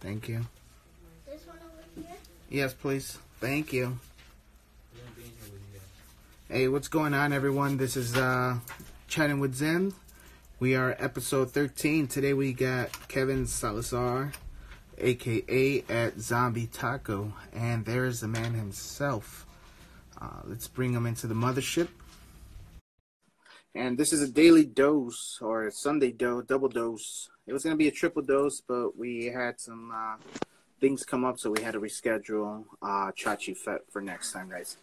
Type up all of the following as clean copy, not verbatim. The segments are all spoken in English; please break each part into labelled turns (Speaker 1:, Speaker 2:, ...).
Speaker 1: Thank you.
Speaker 2: This one over here?
Speaker 1: Yes, please. Thank you. Hey, what's going on, everyone? This is Chatting with Zen. We are episode 13. Today we got Kevin Salazar, a.k.a. at Zombie Taco. And there's the man himself. Let's bring him into the mothership. And this is a daily dose, or a Sunday dose, double dose. It was going to be a triple dose, but we had some things come up, so we had to reschedule Chachi Fett for next time, guys.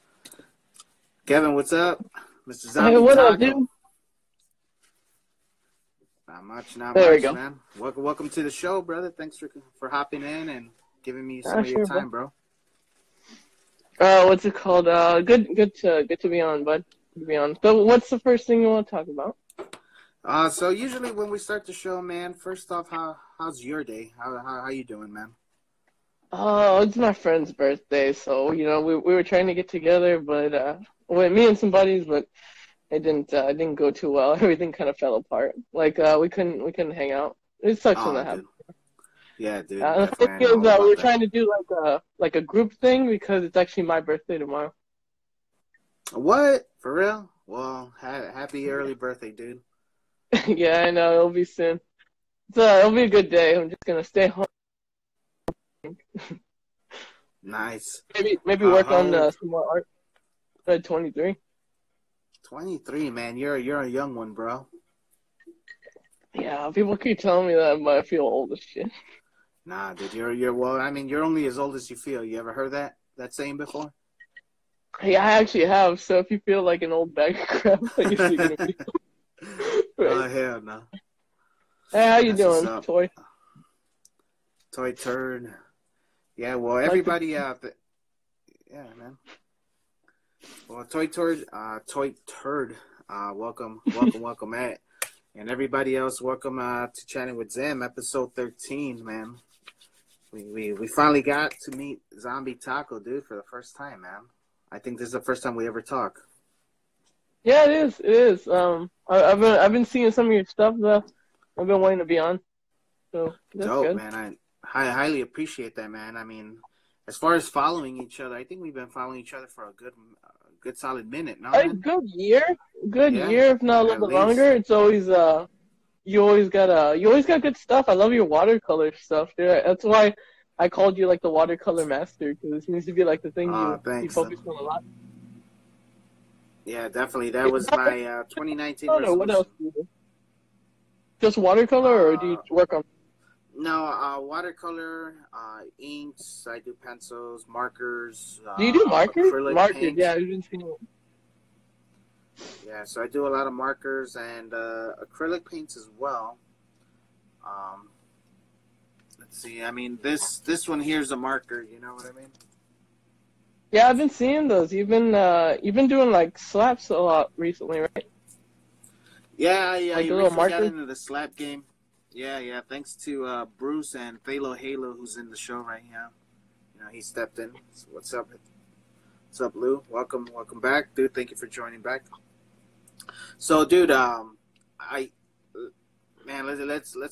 Speaker 1: Kevin, what's up? Mr. Zombie
Speaker 3: Hey, what
Speaker 1: Taco.
Speaker 3: up, dude?
Speaker 1: Not much, not
Speaker 3: there
Speaker 1: much,
Speaker 3: we go.
Speaker 1: man. Welcome to the show, brother. Thanks for hopping in and giving me some of your time, bro.
Speaker 3: What's it called? Good to be on, bud. To be on. So, what's the first thing you want to talk about?
Speaker 1: So usually when we start the show, man, first off, how's your day? How you doing, man?
Speaker 3: Oh, it's my friend's birthday, so we were trying to get together, but with me and some buddies, but it didn't go too well. Everything kind of fell apart. Like we couldn't hang out. It sucks when that happens.
Speaker 1: Yeah, dude.
Speaker 3: The thing is, we were trying to do like a group thing because it's actually my birthday tomorrow.
Speaker 1: What? For real? Well, happy early birthday, dude.
Speaker 3: Yeah, I know. It'll be soon. It'll be a good day. I'm just gonna stay home.
Speaker 1: Nice.
Speaker 3: Maybe work on some more art. 23.
Speaker 1: 23, man. You're a young one, bro.
Speaker 3: Yeah, people keep telling me that, but I feel old as shit.
Speaker 1: Nah, dude. You're well. I mean, you're only as old as you feel. You ever heard that saying before?
Speaker 3: Yeah, I actually have. So if you feel like an old bag of crap, I guess you're gonna be. Right.
Speaker 1: Oh hell no.
Speaker 3: Hey, how you doing, Toy?
Speaker 1: Toy turd. Yeah, well, everybody yeah, man. Well, Toy turd, welcome, Matt, and everybody else, welcome to Chatting with Zem, episode 13, man. We finally got to meet Zombie Taco, dude, for the first time, man. I think this is the first time we ever talk.
Speaker 3: Yeah, it is. I've been seeing some of your stuff though. I've been wanting to be on. So that's
Speaker 1: dope,
Speaker 3: good.
Speaker 1: Man. I highly appreciate that, man. I mean, as far as following each other, I think we've been following each other for a good solid minute, no?
Speaker 3: A good year, if not a little bit longer. It's always you always got good stuff. I love your watercolor stuff, dude. That's why I called you like the watercolor master, because it seems to be like the thing you focus on a lot.
Speaker 1: Yeah, definitely. That was my 2019 resolution.
Speaker 3: What else do you do? Just watercolor, or do you work on?
Speaker 1: No, watercolor, inks. I do pencils, markers.
Speaker 3: Do you do markers?
Speaker 1: Acrylic paints.
Speaker 3: Yeah, I've been seeing it.
Speaker 1: Yeah, so I do a lot of markers and acrylic paints as well. Let's see. I mean, this one here is a marker. You know what I mean?
Speaker 3: Yeah, I've been seeing those. You've been doing like slaps a lot recently, right?
Speaker 1: Yeah,
Speaker 3: like
Speaker 1: you recently got into the slap game. Yeah. Thanks to Bruce and Phalo Halo, who's in the show right now. You know, he stepped in. So what's up? What's up, Lou? Welcome back, dude. Thank you for joining back. So, dude, let's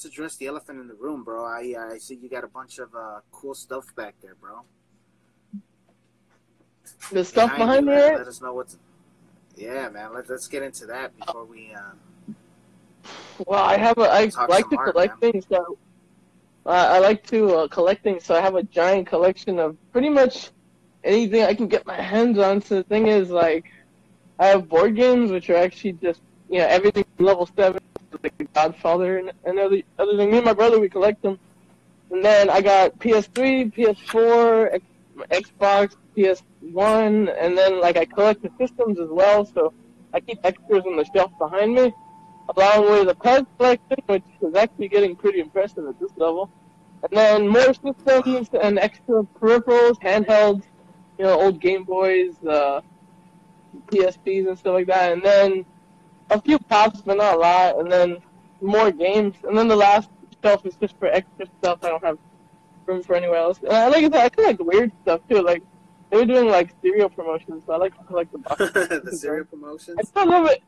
Speaker 1: address the elephant in the room, bro. I see you got a bunch of cool stuff back there, bro.
Speaker 3: The stuff behind me.
Speaker 1: Let us know what's. Yeah, man. Let's get into that before we.
Speaker 3: Well, I like to collect things. So I like to collect things. So I have a giant collection of pretty much anything I can get my hands on. So the thing is, like, I have board games, which are actually just everything from level 7, like The Godfather and other things. Me and my brother, we collect them. And then I got PS3, PS4, Xbox, PS1, and then like I collect the systems as well, so I keep extras on the shelf behind me, along with a pet collection, which is actually getting pretty impressive at this level. And then more systems and extra peripherals, handhelds, old Game Boys, PSPs and stuff like that, and then a few pops, but not a lot, and then more games, and then the last shelf is just for extra stuff. I don't have room for anywhere else. And like I said, I collect weird stuff too. Like they were doing like cereal promotions, so I like to collect the boxes.
Speaker 1: The cereal promotions.
Speaker 3: I still love it.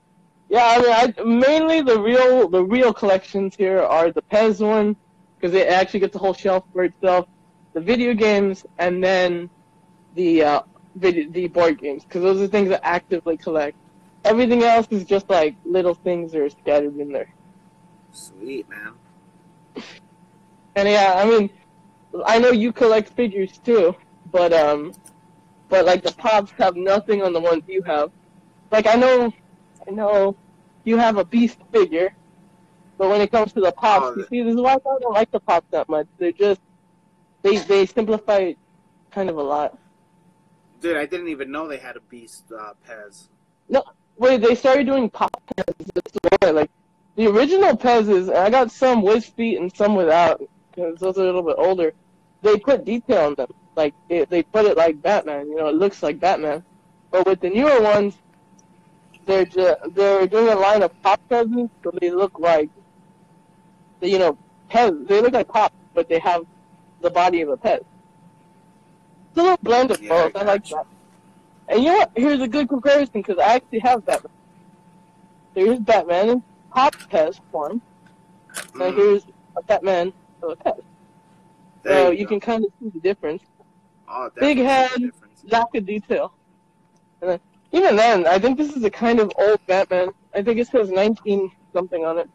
Speaker 3: Yeah, I mean, mainly the real collections here are the Pez one, because it actually gets a whole shelf for itself. The video games, and then the board games, because those are the things I actively collect. Everything else is just like little things that are scattered in there.
Speaker 1: Sweet, man.
Speaker 3: And yeah, I mean, I know you collect figures too, but like the pops have nothing on the ones you have. Like I know you have a beast figure, but when it comes to the pops, you see, this is why I don't like the pops that much. They're just they simplify it kind of a lot.
Speaker 1: Dude, I didn't even know they had a beast Pez.
Speaker 3: No, wait, they started doing pop Pez. Like the original Pez's, I got some with feet and some without, because those are a little bit older. They put detail on them. Like, they put it like Batman, you know, it looks like Batman. But with the newer ones, they're doing a line of pop Pez's, so they look like, you know, Pez. They look like pop, but they have the body of a Pez. It's a little blend of both. I like that. And you know what? Here's a good comparison, because I actually have Batman. Here's Batman in pop Pez form. And here's a Batman of a Pez. So you can kind of see the difference.
Speaker 1: Oh,
Speaker 3: big head, lack of detail. And then, even then, I think this is a kind of old Batman. I think it says 19-something on it.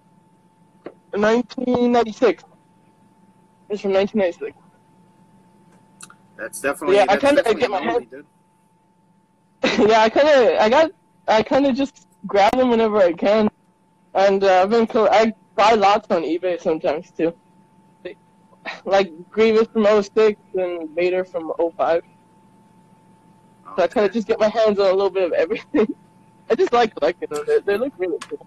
Speaker 3: 1996. It's from 1996.
Speaker 1: That's definitely,
Speaker 3: yeah. I kind of get my head. Yeah, I kind of just grab them whenever I can, and I buy lots on eBay sometimes too. Like Grievous from 06 and Vader from 05. So I kind of just get my hands on a little bit of everything. I just like collecting them. They look really cool.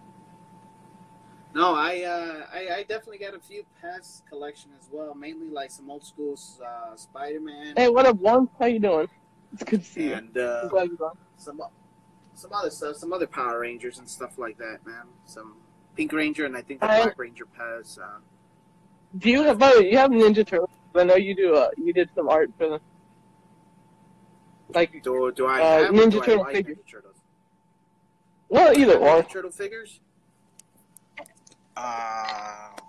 Speaker 1: No, I definitely got a few Pez collection as well. Mainly like some old school Spider-Man.
Speaker 3: Hey, what up, One? How you doing? It's good to see you.
Speaker 1: And
Speaker 3: I'm glad you're on.
Speaker 1: some other stuff, some other Power Rangers and stuff like that, man. Some Pink Ranger and I think the Black Ranger Pez.
Speaker 3: Do you have? By the way, you have Ninja Turtles? I know you do. You did some art for them. Like
Speaker 1: do I have
Speaker 3: Ninja Turtle
Speaker 1: like
Speaker 3: figures?
Speaker 1: Ninja Turtles?
Speaker 3: Well, either or.
Speaker 1: Ninja Turtle figures. Let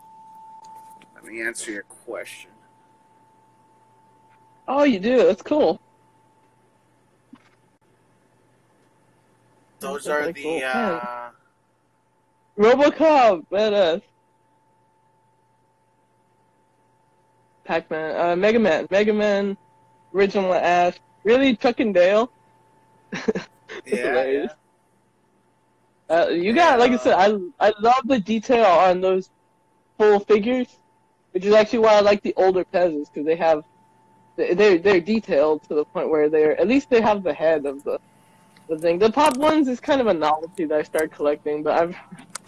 Speaker 1: me answer your question.
Speaker 3: Oh, you do. That's cool.
Speaker 1: Those are
Speaker 3: like
Speaker 1: the
Speaker 3: RoboCop, badass. Pac-Man, Mega Man, original Ash. Really, Chuck and Dale?
Speaker 1: yeah.
Speaker 3: You got, like I said, I love the detail on those full figures, which is actually why I like the older Pez's, because they're detailed to the point where at least they have the head of the thing. The pop ones is kind of a novelty that I started collecting, but I've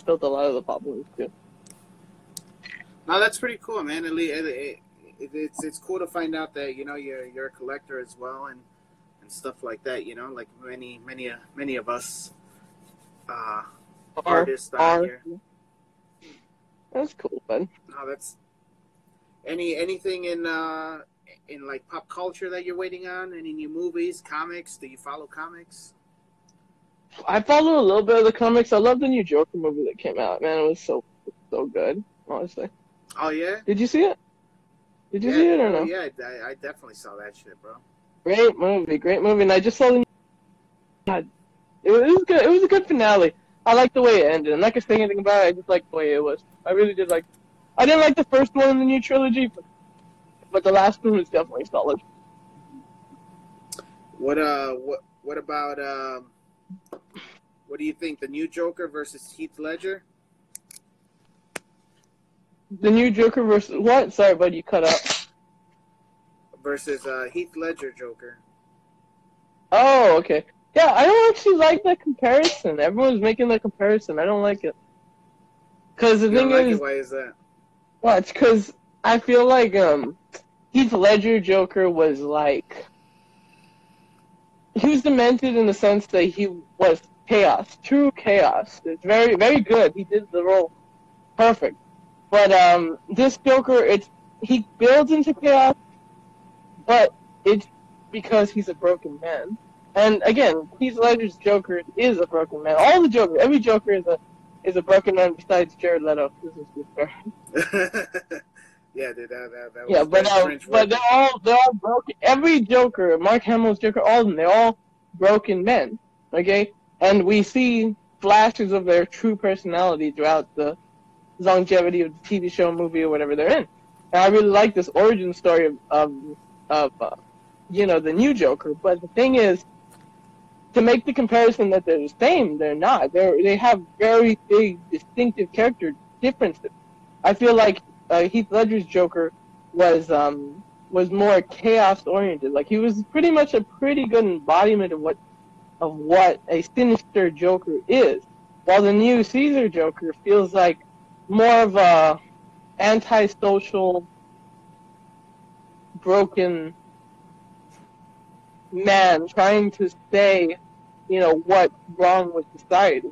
Speaker 3: built a lot of the pop ones too.
Speaker 1: No, that's pretty cool, man. It's cool to find out that you're a collector as well and stuff like that. You know, like many of us artists out here.
Speaker 3: That's cool, bud.
Speaker 1: No, that's anything in like pop culture that you're waiting on. Any new movies, comics? Do you follow comics?
Speaker 3: I follow a little bit of the comics. I love the new Joker movie that came out. Man, it was so good, honestly.
Speaker 1: Oh yeah.
Speaker 3: Did you see it? Did you see it or no?
Speaker 1: Yeah, I definitely saw that shit, bro.
Speaker 3: Great movie. And I just saw the. God, it was good. It was a good finale. I like the way it ended. I'm not gonna say anything about it. I just like the way it was. I really did like. I didn't like the first one in the new trilogy, but the last one was definitely solid.
Speaker 1: What about what do you think? The new Joker versus Heath Ledger?
Speaker 3: The new Joker versus what? Sorry, bud, you cut out.
Speaker 1: Versus Heath Ledger Joker.
Speaker 3: Oh, okay. Yeah, I don't actually like that comparison. Everyone's making that comparison. I don't like it. Because the thing is,
Speaker 1: why is that?
Speaker 3: Well, it's because I feel like Heath Ledger Joker was like he was demented in the sense that he was chaos, true chaos. It's very, very good. He did the role perfect. But this Joker, he builds into chaos, but it's because he's a broken man. And again, Heath Ledger's Joker is a broken man. All the Jokers, every Joker is a broken man besides Jared Leto. This is good.
Speaker 1: Yeah, dude, that
Speaker 3: Yeah,
Speaker 1: was that cringe
Speaker 3: but
Speaker 1: worthy.
Speaker 3: they're all broken. Every Joker, Mark Hamill's Joker, all of them, they're all broken men. Okay, and we see flashes of their true personality throughout the longevity of the TV show, movie, or whatever they're in. And I really like this origin story of the new Joker. But the thing is, to make the comparison that they're the same, they're not. They have very big, distinctive character differences. I feel like Heath Ledger's Joker was more chaos oriented. Like he was pretty much a pretty good embodiment of what a sinister Joker is, while the new Caesar Joker feels like more of a antisocial, broken man trying to say, what's wrong with society.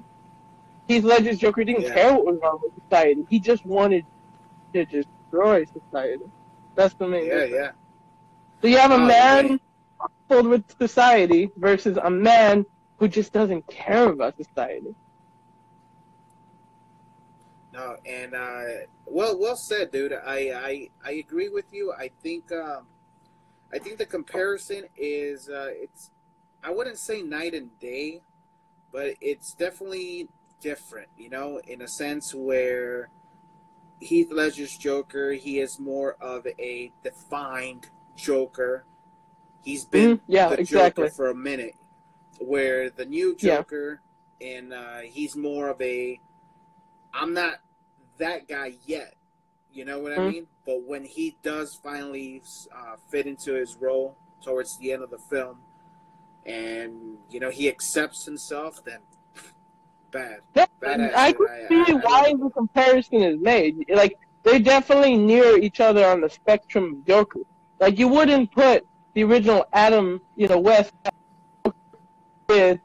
Speaker 3: Heath Ledger's Joker didn't care what was wrong with society. He just wanted to destroy society. That's the main difference.
Speaker 1: Yeah.
Speaker 3: So you have a man filled with society versus a man who just doesn't care about society.
Speaker 1: No, and well said, dude. I agree with you. I think the comparison is it's, I wouldn't say night and day, but it's definitely different, in a sense where Heath Ledger's Joker, he is more of a defined Joker. He's been Joker for a minute, where the new Joker, and he's more of a, I'm not that guy yet. You know what I mean? But when he does finally fit into his role towards the end of the film, and he accepts himself, then bad.
Speaker 3: I can see why the comparison is made. Like they're definitely near each other on the spectrum of Joker. Like you wouldn't put the original Adam, West with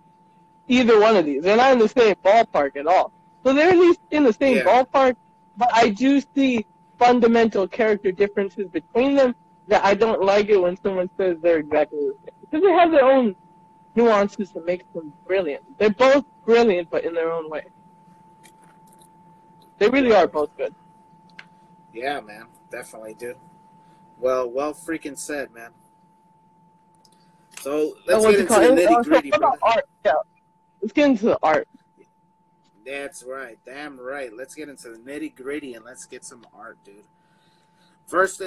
Speaker 3: either one of these. They're not in the same ballpark at all. So they're at least in the same ballpark, but I do see fundamental character differences between them that I don't like it when someone says they're exactly the same. Because they have their own nuances that make them brilliant. They're both brilliant, but in their own way. They really are both good.
Speaker 1: Yeah, man. Definitely, dude. Well freaking said, man. So let's get into the nitty-gritty, brother.
Speaker 3: Art? Yeah. Let's get into the art.
Speaker 1: That's right. Damn right. Let's get into the nitty-gritty and let's get some art, dude. First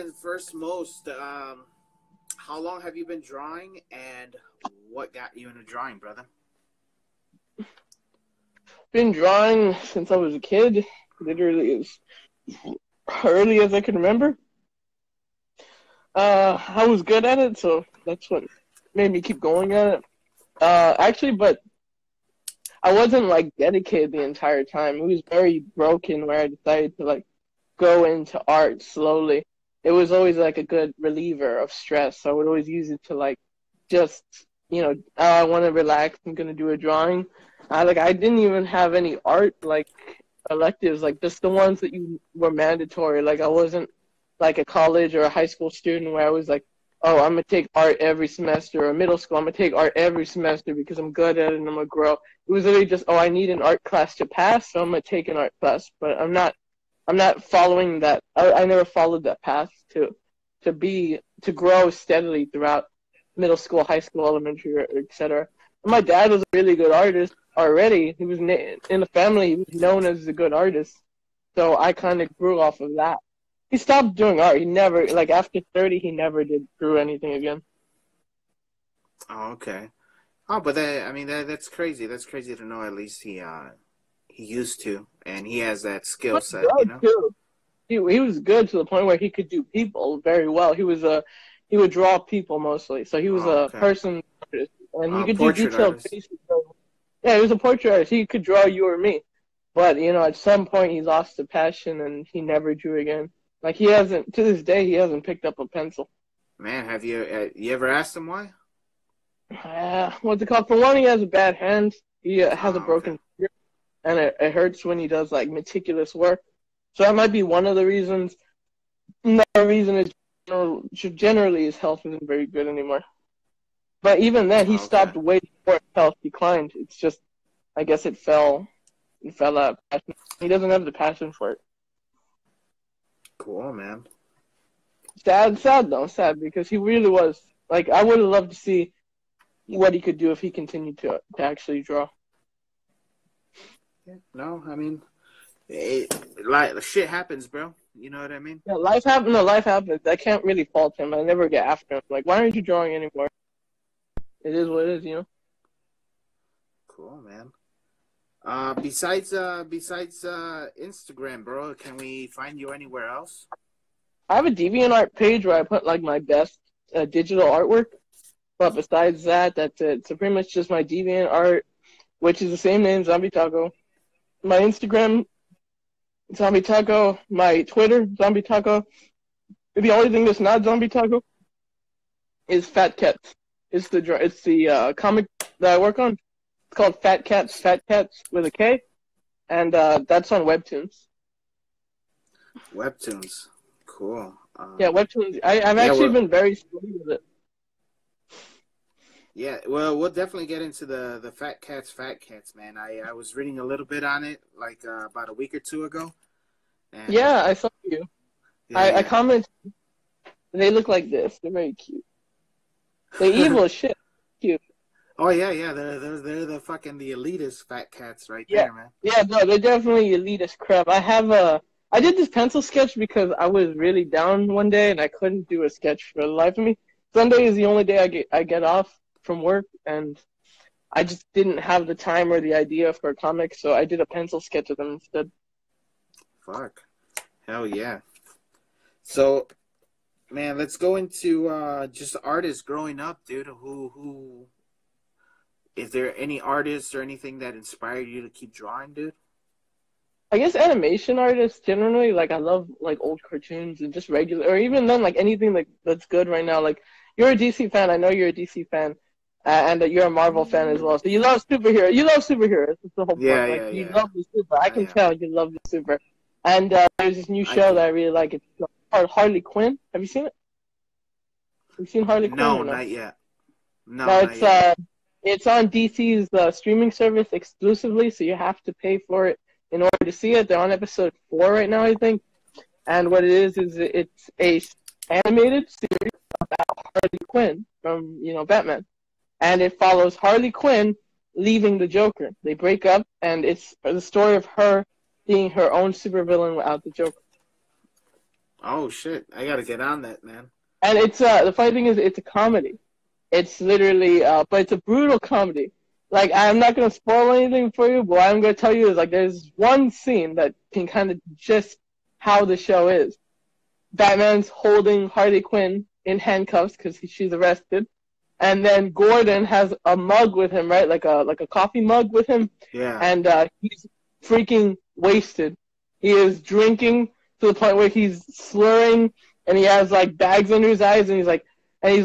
Speaker 1: most, how long have you been drawing and what got you into drawing, brother?
Speaker 3: Been drawing since I was a kid, literally as early as I can remember. I was good at it, so that's what made me keep going at it. Actually, but I wasn't dedicated the entire time. It was very broken where I decided to go into art slowly. It was always a good reliever of stress. So I would always use it to just I want to relax. I'm gonna do a drawing. I didn't even have any art electives, just the ones that were mandatory. I wasn't a college or a high school student where I was oh, I'm gonna take art every semester, or middle school, I'm gonna take art every semester because I'm good at it and I'm gonna grow. It was literally just, oh, I need an art class to pass, so I'm gonna take an art class. But I'm not following that. I never followed that path to grow steadily throughout middle school, high school, elementary, etc. My dad was a really good artist already. He was in the family. He was known as a good artist, so I kind of grew off of that. He stopped doing art. He never, after 30, he never drew anything again.
Speaker 1: Oh, okay. Oh, but that's crazy. That's crazy to know. At least he used to, and he has that skill set.
Speaker 3: Too. He was good to the point where he could do people very well. He would draw people mostly. So he was a person artist, and he could do detailed faces. Yeah, he was a portrait artist. He could draw you or me, but at some point he lost the passion and he never drew again. He hasn't, to this day, he hasn't picked up a pencil.
Speaker 1: Man, have you ever asked him why?
Speaker 3: What's it called? For one, he has a bad hand. He has a broken finger, and it hurts when he does meticulous work. So that might be one of the reasons. Another reason is generally his health isn't very good anymore. But even then, he stopped way before his health declined. It's just, I guess it fell out. He doesn't have the passion for it.
Speaker 1: Cool, man.
Speaker 3: sad though, sad because he really was like I would have loved to see what he could do if he continued to actually draw.
Speaker 1: Yeah, no, I mean, like shit happens, bro. You know what I mean?
Speaker 3: Yeah, life happens. No, life happens. I can't really fault him. I never get after him. Like, why aren't you drawing anymore? It is what it is, you know.
Speaker 1: Cool, man. Besides Instagram, bro, can we find you anywhere else?
Speaker 3: I have a DeviantArt page where I put like my best digital artwork. But besides that, that's it. So pretty much just my DeviantArt, which is the same name, Zombie Taco. My Instagram, Zombie Taco. My Twitter, Zombie Taco. The only thing that's not Zombie Taco is Fat Cats. It's the comic that I work on. It's called Fat Cats with a K, and that's on Webtoons.
Speaker 1: Webtoons, cool.
Speaker 3: Yeah, Webtoons. I've actually been very slow with it.
Speaker 1: Yeah, well, we'll definitely get into the Fat Cats, man. I was reading a little bit on it, like, about a week or two ago. And,
Speaker 3: yeah, I saw you.
Speaker 1: Yeah,
Speaker 3: I commented. They look like this. They're very cute. They're evil as shit. Cute.
Speaker 1: Oh, yeah. They're the fucking the elitist Fat Cats right
Speaker 3: Yeah.
Speaker 1: there, man.
Speaker 3: Yeah, no, they're definitely elitist crap. I did this pencil sketch because I was really down one day and I couldn't do a sketch for the life of me. Sunday is the only day I get off from work, and I just didn't have the time or the idea for a comic, so I did a pencil sketch of them instead.
Speaker 1: Fuck. Hell yeah. So, man, let's go into just artists growing up, dude. Who is there any artists or anything that inspired you to keep drawing, dude?
Speaker 3: I guess animation artists generally, like I love like old cartoons and just regular, or even then like anything like that's good right now. Like you're a DC fan, I know you're a DC fan, and that you're a Marvel fan as well. So you love superheroes. You love superheroes. That's the whole point.
Speaker 1: Yeah,
Speaker 3: You love the super. I can tell you love the super. And there's this new show that I really like. It's called Harley Quinn. Have you seen it? Have you seen Harley Quinn?
Speaker 1: No, not yet.
Speaker 3: It's on DC's streaming service exclusively, so you have to pay for it in order to see it. They're on episode 4 right now, I think. And what it is it's a animated series about Harley Quinn from, Batman. And it follows Harley Quinn leaving the Joker. They break up, and it's the story of her being her own supervillain without the Joker.
Speaker 1: Oh, shit. I gotta get on that, man.
Speaker 3: And it's the funny thing is it's a comedy. It's literally, but it's a brutal comedy. Like, I'm not going to spoil anything for you, but what I'm going to tell you is, like, there's one scene that can kind of just how the show is. Batman's holding Harley Quinn in handcuffs because she's arrested. And then Gordon has a mug with him, right? Like a coffee mug with him.
Speaker 1: Yeah.
Speaker 3: And he's freaking wasted. He is drinking to the point where he's slurring, and he has, like, bags under his eyes, and he's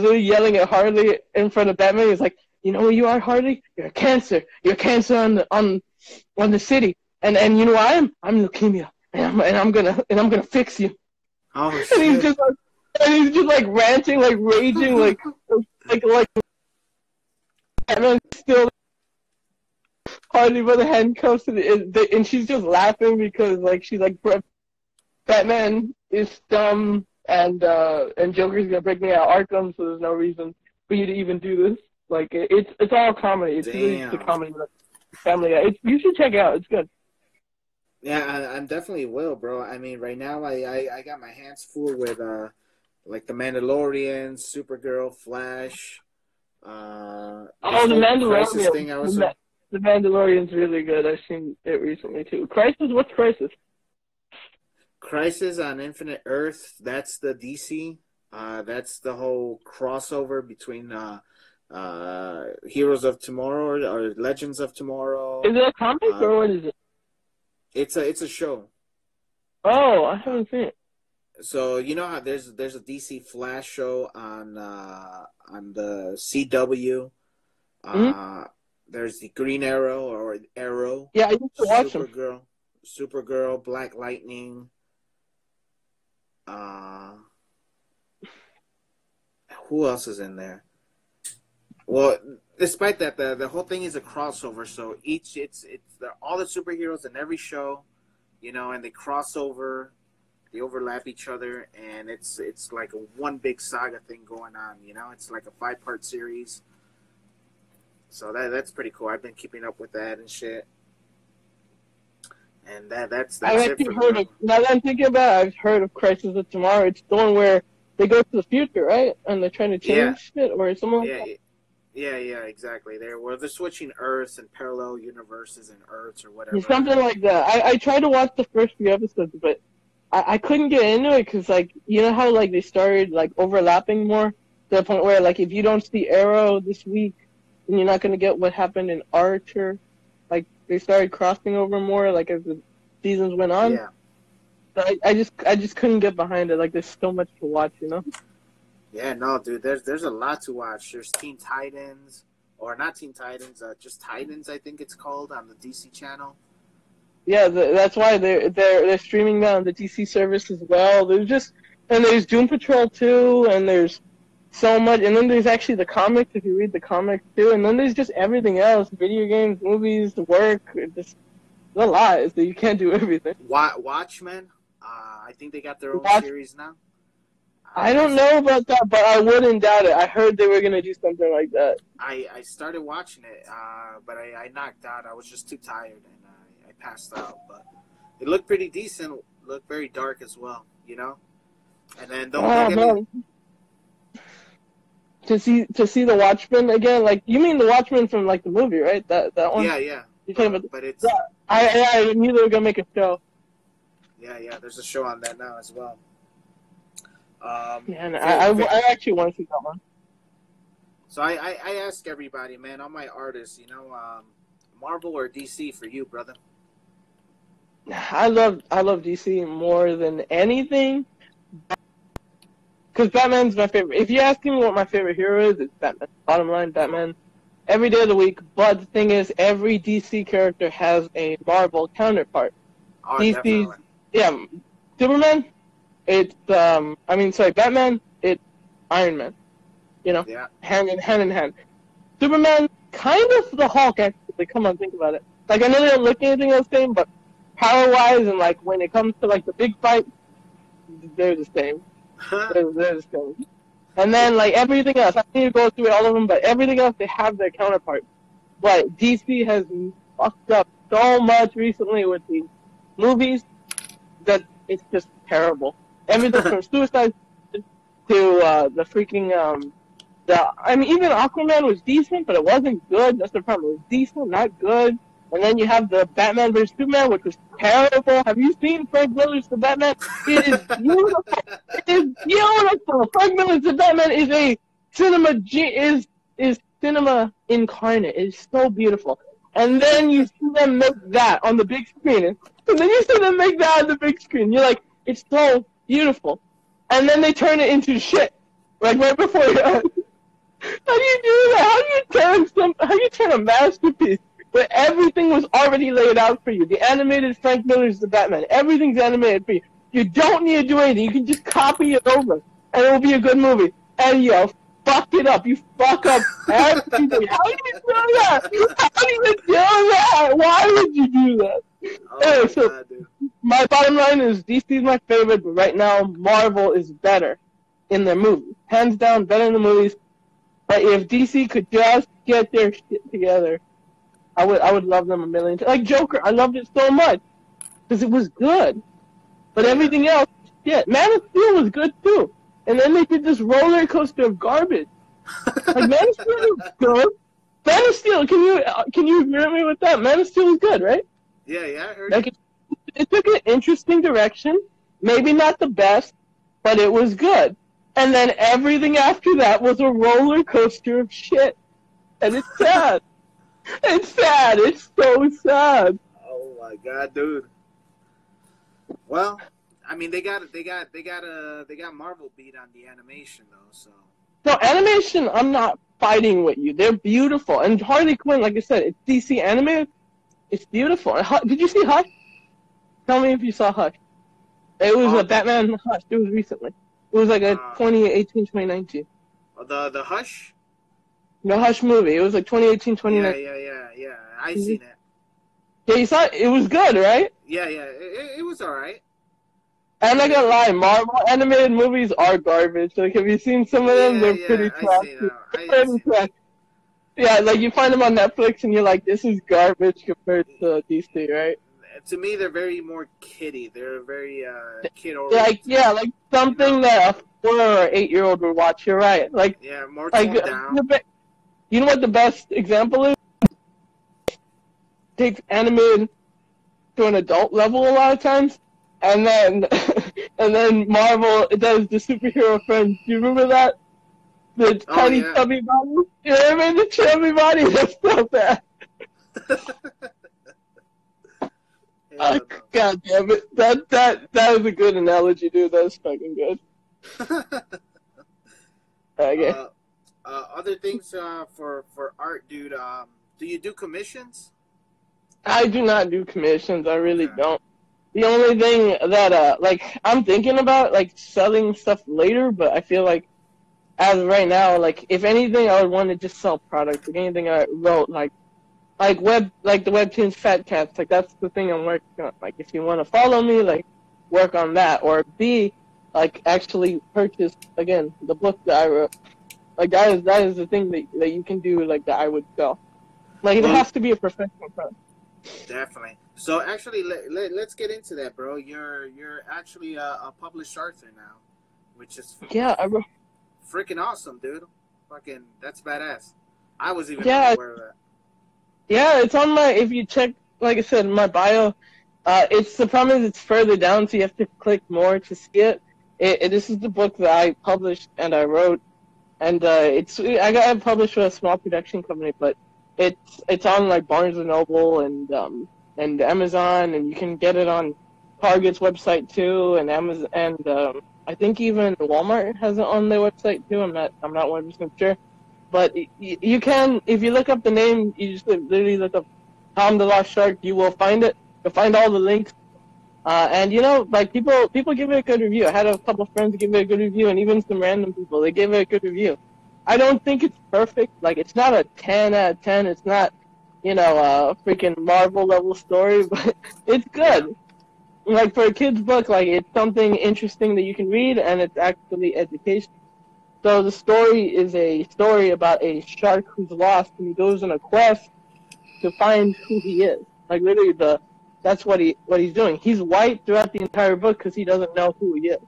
Speaker 3: literally yelling at Harley in front of Batman. He's like, you know who you are, Harley? You're a cancer. You're a cancer on the city. And you know what I am? I'm leukemia. And I'm gonna fix you.
Speaker 1: Oh shit.
Speaker 3: And he's just like ranting, like raging, like Batman still Harley by the handcuffs, and she's just laughing because like she's like, Batman is dumb, and Joker's gonna break me out of Arkham, so there's no reason for you to even do this. Like it's all comedy. It's really just a comedy with family. You should check it out. It's good.
Speaker 1: Yeah, I definitely will, bro. I mean, right now I got my hands full with like the Mandalorian, Supergirl, Flash.
Speaker 3: The Mandalorian thing the Mandalorian's really good. I've seen it recently too. Crisis? What's Crisis?
Speaker 1: Crisis on Infinite Earth. That's the DC. That's the whole crossover between Heroes of Tomorrow or Legends of Tomorrow.
Speaker 3: Is it a comic or what is it?
Speaker 1: It's a show.
Speaker 3: Oh, I haven't seen it.
Speaker 1: So you know how there's a DC Flash show on the CW.
Speaker 3: Mm-hmm.
Speaker 1: There's the Green Arrow or Arrow.
Speaker 3: Yeah, I used to watch them.
Speaker 1: Supergirl, Black Lightning. Who else is in there? Well, despite that, the whole thing is a crossover. So all the superheroes in every show, and they cross over They overlap each other, and it's like a one big saga thing going on. It's like a 5-part series. So that's pretty cool. I've been keeping up with that and shit. And that's
Speaker 3: I've
Speaker 1: it
Speaker 3: actually
Speaker 1: for
Speaker 3: heard
Speaker 1: me.
Speaker 3: of. Now that I'm thinking about it, I've heard of Crisis of Tomorrow. It's the one where they go to the future, right? And they're trying to change it or something like that.
Speaker 1: Yeah, exactly. They're switching Earths and parallel universes and Earths or whatever.
Speaker 3: It's something like that. I tried to watch the first few episodes, but I couldn't get into it because, like, you know how, like, they started, like, overlapping more to the point where, like, if you don't see Arrow this week, then you're not going to get what happened in Archer. Like, they started crossing over more, like, as the seasons went on.
Speaker 1: Yeah.
Speaker 3: So I just couldn't get behind it. Like, there's so much to watch, you know?
Speaker 1: Yeah, no, dude. There's a lot to watch. There's Teen Titans, or not Teen Titans, just Titans. I think it's called on the DC channel.
Speaker 3: Yeah, that's why they're streaming that on the DC service as well. There's Doom Patrol 2, and there's so much, and then there's actually the comics if you read the comics too, and then there's just everything else: video games, movies, work. Just a lot, so you can't do everything.
Speaker 1: Watchmen. I think they got their own series now.
Speaker 3: I don't know about that, but I wouldn't doubt it. I heard they were going to do something like that.
Speaker 1: I started watching it, but I knocked out. I was just too tired, and I passed out. But it looked pretty decent. Looked very dark as well, And then
Speaker 3: to see the Watchmen again, like, you mean the Watchmen from, like, the movie, right? That one?
Speaker 1: Yeah.
Speaker 3: You're talking about
Speaker 1: but it's...
Speaker 3: I knew they were going to make a show.
Speaker 1: Yeah, there's a show on that now as well.
Speaker 3: And I actually want to see that one.
Speaker 1: So I ask everybody, man, all my artists, Marvel or DC for you, brother?
Speaker 3: I love DC more than anything, because Batman's my favorite. If you ask me what my favorite hero is, it's Batman. Bottom line, Batman. Every day of the week. But the thing is, every DC character has a Marvel counterpart.
Speaker 1: Oh, definitely.
Speaker 3: Yeah, Superman. It's Batman. It's Iron Man.
Speaker 1: Yeah.
Speaker 3: Hand in hand. Superman, kind of the Hulk. Actually, come on, think about it. Like, I know they don't look anything the same, but power-wise and, like, when it comes to, like, the big fight, they're the same. they're the same. And then, like, everything else, I need to go through all of them, but everything else, they have their counterparts. But DC has fucked up so much recently with the movies that it's just terrible. Everything from Suicide to the freaking even Aquaman was decent, but it wasn't good. That's the problem. It was decent, not good. And then you have the Batman vs Superman, which was terrible. Have you seen Frank Miller's The Batman? It is beautiful. It is beautiful. Frank Miller's The Batman is a cinema incarnate. It is so beautiful. And then you see them make that on the big screen, and then you see them make that on the big screen. You're like, it's so beautiful. And then they turn it into shit, like right before your eyes. How do you do that? How do you turn a masterpiece where everything was already laid out for you? The animated Frank Miller's The Batman. Everything's animated for you. You don't need to do anything. You can just copy it over, and it will be a good movie. And you fuck it up. You fuck up everything. How do you do that? How do you do that? Why would you do that?
Speaker 1: Oh, my God, dude.
Speaker 3: My bottom line is DC is my favorite, but right now Marvel is better in their movies. Hands down, better in the movies. But if DC could just get their shit together, I would love them a million times. Like Joker, I loved it so much because it was good. But everything else, shit. Man of Steel was good too. And then they did this roller coaster of garbage. Like, Man of Steel was good. Man of Steel, can you agree with me with that? Man of Steel was good, right?
Speaker 1: Yeah, I heard it.
Speaker 3: It took an interesting direction. Maybe not the best, but it was good. And then everything after that was a roller coaster of shit. And it's sad. It's sad. It's so sad.
Speaker 1: Oh my God, dude. Well, I mean, they got Marvel beat on the animation though. So
Speaker 3: no animation. I'm not fighting with you. They're beautiful. And Harley Quinn, like I said, it's DC animated. It's beautiful. Did you see Hush? Tell me if you saw Hush. It was a Batman Hush. It was recently. It was like a 2018, 2019.
Speaker 1: The Hush?
Speaker 3: The Hush movie. It was like 2018, 2019.
Speaker 1: Yeah. I seen it.
Speaker 3: Yeah, you saw it? It was good, right?
Speaker 1: Yeah. It was alright.
Speaker 3: I'm not gonna lie, Marvel animated movies are garbage. Like, have you seen some of them?
Speaker 1: Yeah,
Speaker 3: They're
Speaker 1: yeah,
Speaker 3: pretty
Speaker 1: I see
Speaker 3: trashy.
Speaker 1: now. I
Speaker 3: Pretty
Speaker 1: see
Speaker 3: trash. Yeah, like you find them on Netflix and you're like, this is garbage compared to DC, right?
Speaker 1: to me they're very more kiddie. They're very kid
Speaker 3: Like,
Speaker 1: oriented.
Speaker 3: yeah, like
Speaker 1: You know?
Speaker 3: something that a 4 or 8 year old would watch. You're right.
Speaker 1: Yeah, more
Speaker 3: Like
Speaker 1: toned down.
Speaker 3: you know what the best example is? Takes animated to an adult level a lot of times, and then and then Marvel does the superhero friends. Do you remember that? The
Speaker 1: Oh
Speaker 3: tiny
Speaker 1: yeah.
Speaker 3: chubby body. You know what I mean? The chubby body. That's so bad. Oh,
Speaker 1: Hell
Speaker 3: God damn it! That is a good analogy, dude. That's fucking good.
Speaker 1: no.
Speaker 3: Okay.
Speaker 1: Other things for art, dude. Do you do commissions?
Speaker 3: I do not do commissions. I really
Speaker 1: Okay.
Speaker 3: don't. The only thing that like I'm thinking about like selling stuff later, but I feel like as of right now, like if anything, I would want to just sell products. Like anything I wrote, like the webtoons Fat Cats, like that's the thing I'm working on. Like if you want to follow me, like work on that, or B, like actually purchase again the book that I wrote. Like that is the thing that you can do like that I would sell. Like it
Speaker 1: Well,
Speaker 3: has to be a professional product.
Speaker 1: definitely. So actually, let's get into that, bro. You're actually a published author now, which is
Speaker 3: Yeah, I wrote.
Speaker 1: freaking awesome, dude. Fucking, that's badass. I was even
Speaker 3: Yeah,
Speaker 1: unaware of that.
Speaker 3: yeah, it's on my. If you check, like I said, my bio. It's the problem is it's further down, so you have to click more to see it. This is the book that I published and I wrote, and I got it published with a small production company, but it's on like Barnes and Noble and Amazon, and you can get it on Target's website too, and Amazon, and I think even Walmart has it on their website too. I'm not 100% sure, but you can if you look up the name, you just literally look up Tom the Lost Shark, you will find it. You'll find all the links. And like people give it a good review. I had a couple friends give it a good review, and even some random people they gave it a good review. I don't think it's perfect. Like it's not a 10 out of 10. It's not a freaking Marvel level story, but it's
Speaker 1: Yeah.
Speaker 3: good. Like for a kid's book, like it's something interesting that you can read, and it's actually educational. So the story is a story about a shark who's lost, and he goes on a quest to find who he is. Like literally, that's what he's doing. He's white throughout the entire book because he doesn't know who he is.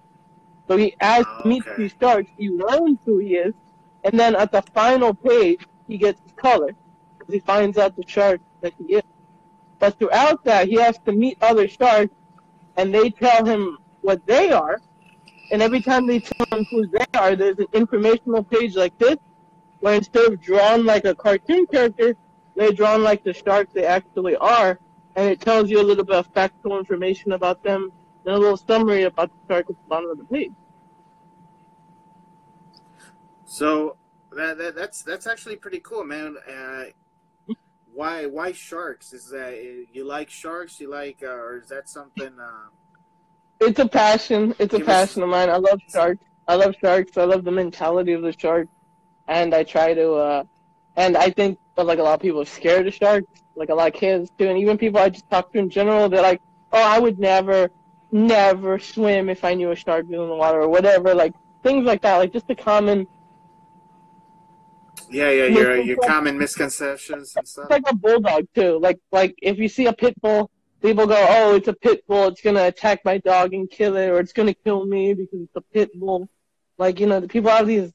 Speaker 3: So as he meets
Speaker 1: Okay.
Speaker 3: these sharks, he learns who he is, and then at the final page, he gets his color because he finds out the shark that he is. But throughout that, he has to meet other sharks, and they tell him what they are. And every time they tell him who they are, there's an informational page like this where instead of drawn like a cartoon character, they're drawn like the sharks they actually are, and it tells you a little bit of factual information about them and a little summary about the shark at the bottom of the page.
Speaker 1: So that's actually pretty cool, man. Why sharks? Is that you like sharks? You like, or is that something?
Speaker 3: It's a passion. It's a
Speaker 1: Give us.
Speaker 3: passion of mine. I love sharks. I love sharks. I love the mentality of the shark, and I try to. And I think like a lot of people are scared of sharks, like a lot of kids too, and even people I just talk to in general. They're like, "Oh, I would never swim if I knew a shark was in the water or whatever." Like things like that. Like just the common
Speaker 1: Yeah, yeah, your
Speaker 3: misconception.
Speaker 1: common misconceptions and
Speaker 3: It's
Speaker 1: stuff.
Speaker 3: like a bulldog too. Like if you see a pit bull, people go, "Oh, it's a pit bull. It's gonna attack my dog and kill it, or it's gonna kill me because it's a pit bull." Like the people have these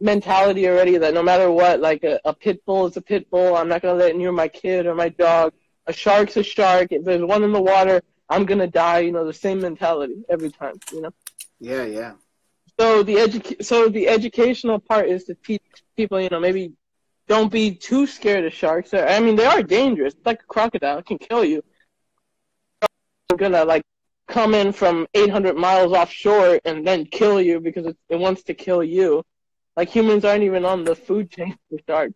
Speaker 3: mentality already that no matter what, like a pit bull is a pit bull. I'm not gonna let it near my kid or my dog. A shark's a shark. If there's one in the water, I'm gonna die. The same mentality every time.
Speaker 1: Yeah, yeah.
Speaker 3: So the educational part is to teach people, maybe don't be too scared of sharks. I mean, they are dangerous. It's like a crocodile; it can kill you. It's gonna like come in from 800 miles offshore and then kill you because it wants to kill you. Like humans aren't even on the food chain for sharks.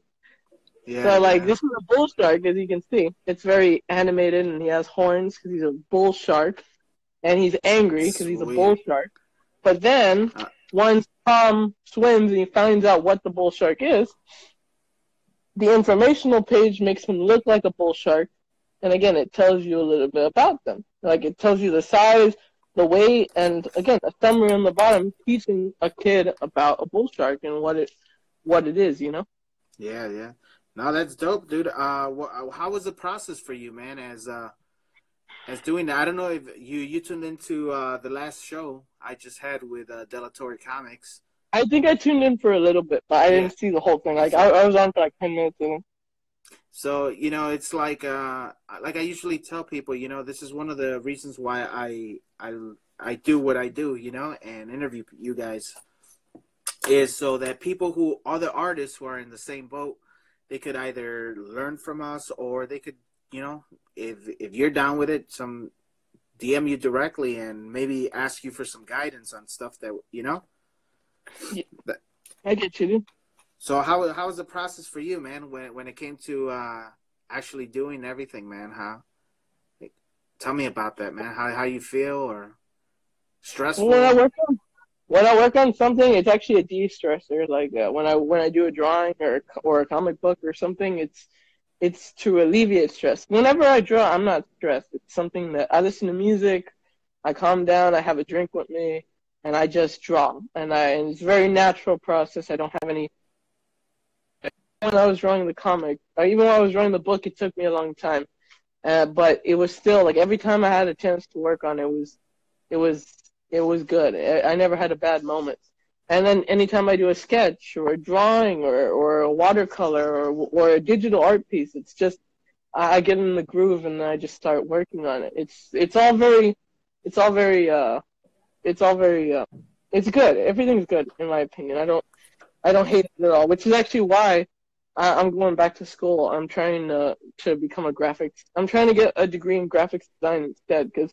Speaker 1: Yeah,
Speaker 3: So like
Speaker 1: yeah.
Speaker 3: this is a bull shark, as you can see. It's very animated, and he has horns because he's a bull shark, and he's angry because he's a bull
Speaker 1: Sweet.
Speaker 3: shark. But then
Speaker 1: Uh,
Speaker 3: once Tom swims and he finds out what the bull shark is, the informational page makes him look like a bull shark, and again, it tells you a little bit about them. Like it tells you the size, the way, and again, a summary on the bottom teaching a kid about a bull shark and what it is, you know?
Speaker 1: Yeah, yeah. No, that's dope, dude. How was the process for you, man? As doing that, I don't know if you tuned into the last show I just had with Delatorre Comics.
Speaker 3: I think I tuned in for a little bit, but I
Speaker 1: Yeah.
Speaker 3: didn't see the whole thing. Like I was on for like 10 minutes. And...
Speaker 1: So it's like I usually tell people, this is one of the reasons why I do what I do, and interview you guys, is so that people who other artists who are in the same boat, they could either learn from us, or they could, if you're down with it, some DM you directly and maybe ask you for some guidance on stuff that
Speaker 3: Yeah, I get you, dude.
Speaker 1: So how was the process for you, man, when it came to actually doing everything, man? Tell me about that, man. How you feel, or stressful?
Speaker 3: When I work on something, it's actually a de-stressor. Like when I do a drawing or a comic book or something, it's to alleviate stress. Whenever I draw, I'm not stressed. It's something that I listen to music, I calm down, I have a drink with me, and I just draw. And it's a very natural process. I don't have any. When I was drawing the comic, or even when I was drawing the book, it took me a long time. But it was still like every time I had a chance to work on it, it was good. I never had a bad moment. And then anytime I do a sketch or a drawing or a watercolor or a digital art piece, it's just I get in the groove and I just start working on it. It's all very it's good. Everything's good in my opinion. I don't hate it at all, which is actually why I'm going back to school. I'm trying to become a graphics. I'm trying to get a degree in graphics design instead, because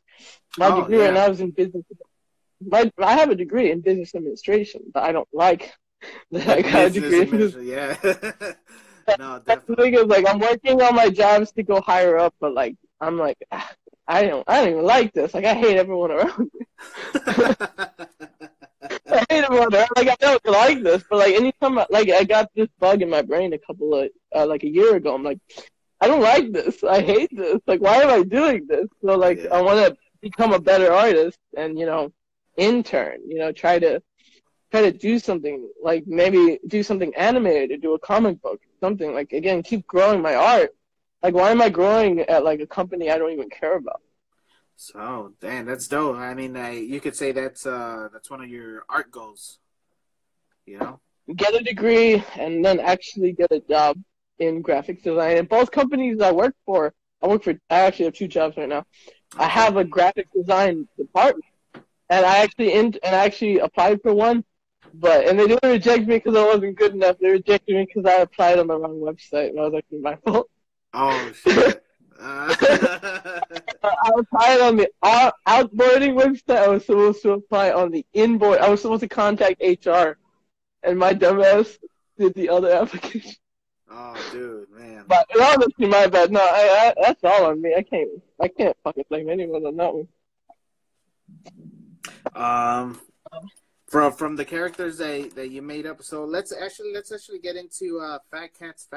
Speaker 3: my degree right now is in business. I have a degree in business administration, but I don't like that I got a degree in business.
Speaker 1: Yeah. No, definitely.
Speaker 3: That's the thing is, like, I'm working on my jobs to go higher up, but like I'm like I don't even like this. Like I hate everyone around me. I hate everyone around. Like I don't like this, but like anytime I got this bug in my brain like a year ago, I'm like, I don't like this. I hate this. Like why am I doing this? So like I want to become a better artist and intern. Try to do something, like maybe do something animated or do a comic book, something like, again, keep growing my art. Like why am I growing at like a company I don't even care about?
Speaker 1: So, damn, that's dope. I mean, you could say that's one of your art goals,
Speaker 3: Get a degree and then actually get a job in graphics design. And both companies I actually have two jobs right now. Okay. I have a graphic design department, and I actually applied for one, and they didn't reject me because I wasn't good enough. They rejected me because I applied on the wrong website, and I was actually my fault.
Speaker 1: Oh shit.
Speaker 3: I applied on the outboarding website. I was supposed to apply on the inboard. I was supposed to contact HR, and my dumbass did the other application.
Speaker 1: Oh, dude, man.
Speaker 3: But honestly, my bad. No, that's all on me. I can't fucking blame anyone on that one.
Speaker 1: From the characters that you made up. So let's actually get into Fat Cats.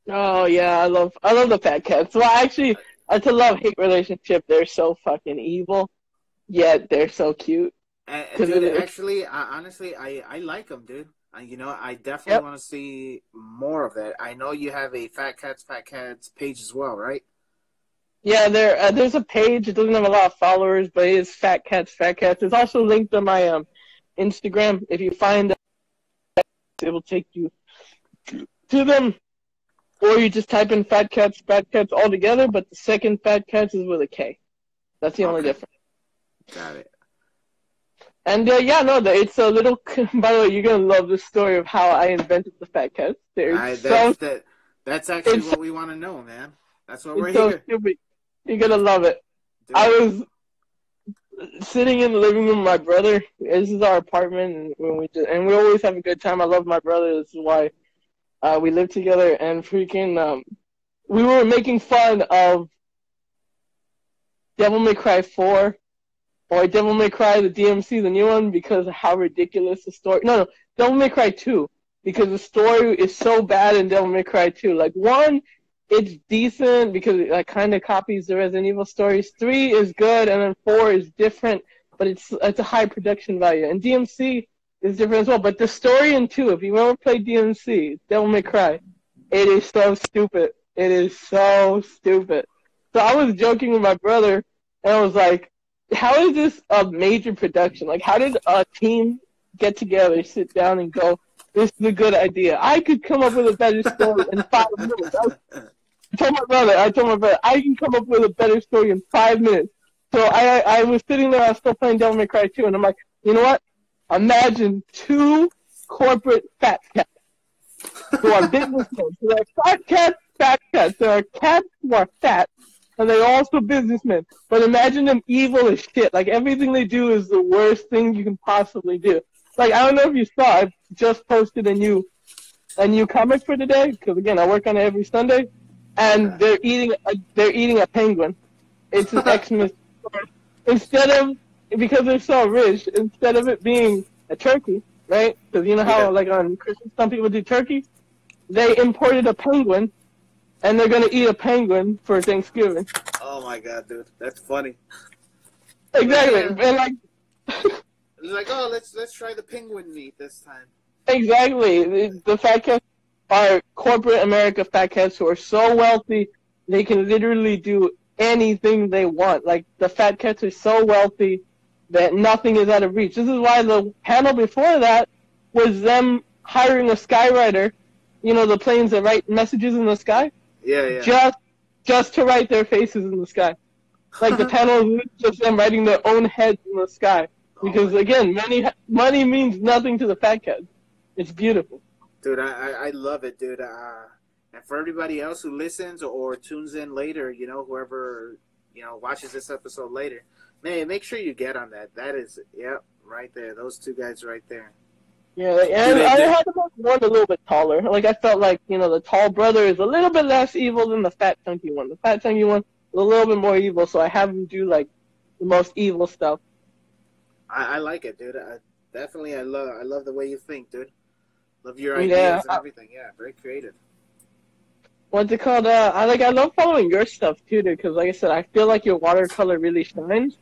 Speaker 3: Oh yeah, I love the Fat Cats. Well, actually, it's a love-hate relationship. They're so fucking evil, yet they're so cute.
Speaker 1: Dude, actually, honestly, I like them, dude. I definitely want to see more of that. I know you have a Fat Cats page as well, right?
Speaker 3: Yeah, there's a page. It doesn't have a lot of followers, but it is Fat Cats. It's also linked on my Instagram. If you find it, it will take you to them. Or you just type in Fat Cats all together, but the second Fat Cats is with a K. That's the only difference.
Speaker 1: Got it.
Speaker 3: And it's a little. By the way, you're gonna love the story of how I invented the Fat Cats.
Speaker 1: That's actually what we want to know, man. That's what we're here.
Speaker 3: So stupid. You're gonna love it. Dude. I was sitting in the living room with my brother. This is our apartment, and we always have a good time. I love my brother. This is why we live together. And freaking, we were making fun of Devil May Cry 4 or Devil May Cry the DMC, the new one, because of how ridiculous the story. No, Devil May Cry 2, because the story is so bad in Devil May Cry 2. Like 1, it's decent because it like kind of copies the Resident Evil stories. 3 is good, and then 4 is different, but it's a high production value. And DMC is different as well. But the story in 2, if you ever played DMC, Devil May Cry, it is so stupid. It is so stupid. So I was joking with my brother, and I was like, how is this a major production? Like, how did a team get together, sit down, and go, this is a good idea. I could come up with a better story in 5 minutes. I told my brother, I can come up with a better story in 5 minutes. So I was sitting there, I was still playing Devil May Cry 2, and I'm like, you know what? Imagine 2 corporate fat cats who are businessmen. So there are fat cats. There are cats who are fat, and they're also businessmen. But imagine them evil as shit. Like, everything they do is the worst thing you can possibly do. Like, I don't know if you saw, I just posted a new comic for today, because again, I work on it every Sunday, and they're eating a penguin. It's an Xmas. Instead of, because they're so rich, instead of it being a turkey, right? Because you know how, like, on Christmas, some people do turkey? They imported a penguin, and they're going to eat a penguin for Thanksgiving.
Speaker 1: Oh my god, dude. That's funny.
Speaker 3: Exactly. And, like...
Speaker 1: It's like, oh, let's try the penguin meat this time.
Speaker 3: Exactly. The fat cats are corporate America fat cats who are so wealthy, they can literally do anything they want. Like, the fat cats are so wealthy that nothing is out of reach. This is why the panel before that was them hiring a skywriter, you know, the planes that write messages in the sky?
Speaker 1: Yeah.
Speaker 3: Just to write their faces in the sky. Like, the panel is just them writing their own heads in the sky. Because, again, money means nothing to the fat cats. It's beautiful.
Speaker 1: Dude, I love it, dude. And for everybody else who listens or tunes in later, you know, whoever, you know, watches this episode later, man, make sure you get on that. That is, right there. Those 2 guys right there.
Speaker 3: Yeah, and I had to make one a little bit taller. Like, I felt like, you know, the tall brother is a little bit less evil than the fat, chunky one. The fat, chunky one is a little bit more evil, so I have him do, like, the most evil stuff.
Speaker 1: I like it, dude. I love the way you think, dude. Love your ideas and everything. Yeah, very creative.
Speaker 3: What's it called? I love following your stuff too, dude. Because like I said, I feel like your watercolor really shines.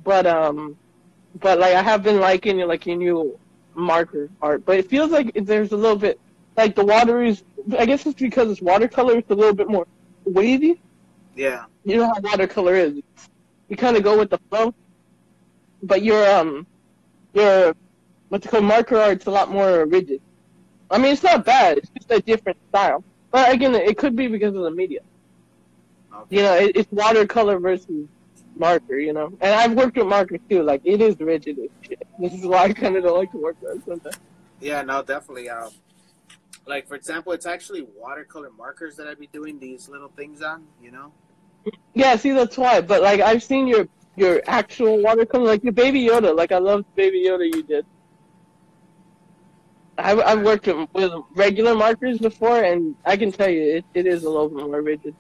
Speaker 3: But like I have been liking your new marker art. But it feels like there's a little bit like the water is. I guess it's because it's watercolor. It's a little bit more wavy.
Speaker 1: Yeah.
Speaker 3: You know how watercolor is. You kind of go with the flow. But your what's it called, marker art's a lot more rigid. I mean, it's not bad. It's just a different style. But again, it could be because of the media. Okay. You know, it's watercolor versus marker. You know, and I've worked with markers too. Like, it is rigid as shit. This is why I kind of don't like to work with it sometimes.
Speaker 1: Yeah, no, definitely. Like, for example, it's actually watercolor markers that I'd be doing these little things on. You know.
Speaker 3: Yeah, see, that's why. But like, I've seen your actual watercolor, like your Baby Yoda. Like, I loved Baby Yoda you did. I've worked with regular markers before, and I can tell you, it is a little bit more rigid.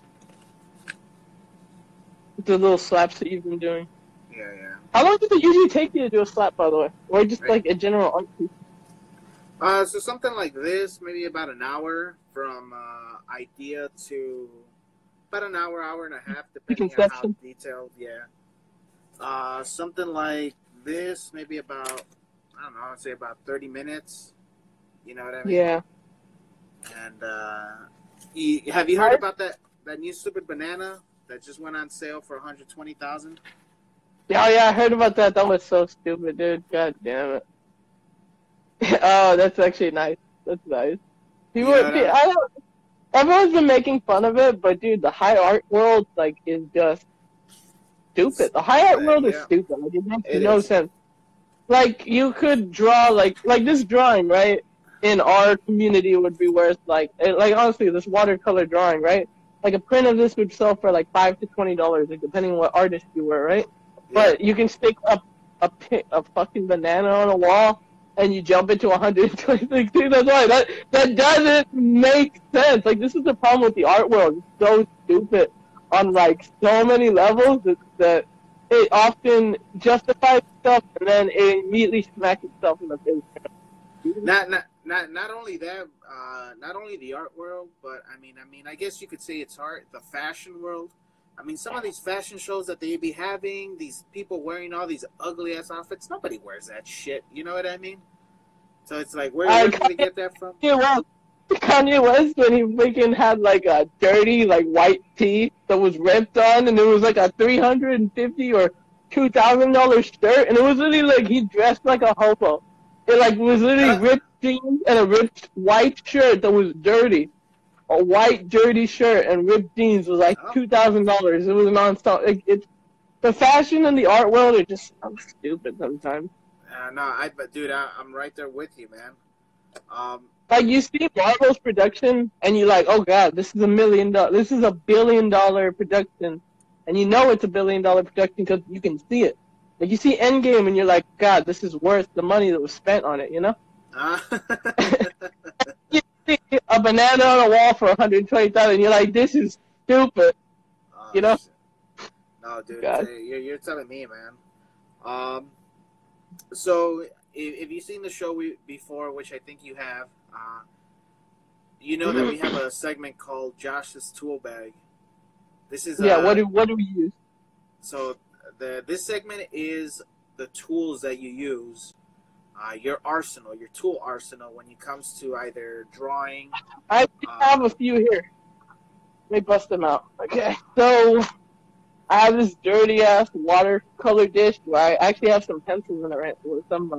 Speaker 3: The little slaps that you've been doing.
Speaker 1: Yeah.
Speaker 3: How long does it usually take you to do a slap, by the way? Or just like a general art piece?
Speaker 1: So something like this, maybe about an hour from idea to about an hour and a half, depending on how detailed. Yeah. Something like this, maybe about, I don't know, I'd say about 30 minutes. You know what I mean?
Speaker 3: Yeah.
Speaker 1: And have you heard about that new stupid banana that just went on sale for $120,000?
Speaker 3: Yeah, I heard about that. That was so stupid, dude. God damn it. Oh, that's actually nice. That's nice. Everyone's been making fun of it, but dude, the high art world is just stupid. The high art world is stupid. Like, it makes no sense. Like, you could draw like this drawing, right? In our community would be worth like honestly, this watercolor drawing, right? Like, a print of this would sell for like $5 to $20, like, depending on what artist you were, right? Yeah. But you can stick a fucking banana on a wall and you jump into 126. Dude, that's why that doesn't make sense. Like, this is the problem with the art world. It's so stupid on like so many levels that it often justifies stuff and then it immediately smacks itself in the face.
Speaker 1: Now not only that, not only the art world, but I guess you could say it's art. The fashion world. I mean, some of these fashion shows that they be having, these people wearing all these ugly ass outfits. Nobody wears that shit. You know what I mean? So it's like, where do they get that from?
Speaker 3: Kanye West, when he freaking had like a dirty like white tee that was ripped on, and it was like a $350 or $2,000 shirt, and it was literally like he dressed like a hobo. It like was literally ripped jeans and a ripped white shirt that was dirty. A white dirty shirt and ripped jeans was like $2,000. It was nonstop. The fashion and the art world are just so stupid sometimes.
Speaker 1: Dude, I'm right there with you, man.
Speaker 3: Like you see Marvel's production, and you're like, oh god, this is $1 billion production, and you know it's $1 billion production because you can see it. Like you see Endgame, and you're like, God, this is worth the money that was spent on it, you know? You see a banana on a wall for $120,000, and you're like, this is stupid, you know?
Speaker 1: Shit. No, dude, you're telling me, man. So if you've seen the show before, which I think you have, you know that we have a segment called Josh's Tool Bag. This is
Speaker 3: what do we use?
Speaker 1: So this segment is the tools that you use, your arsenal, your tool arsenal when it comes to either drawing.
Speaker 3: I have a few here. Let me bust them out. Okay, so I have this dirty ass watercolor dish where I actually have some pencils in it right, with some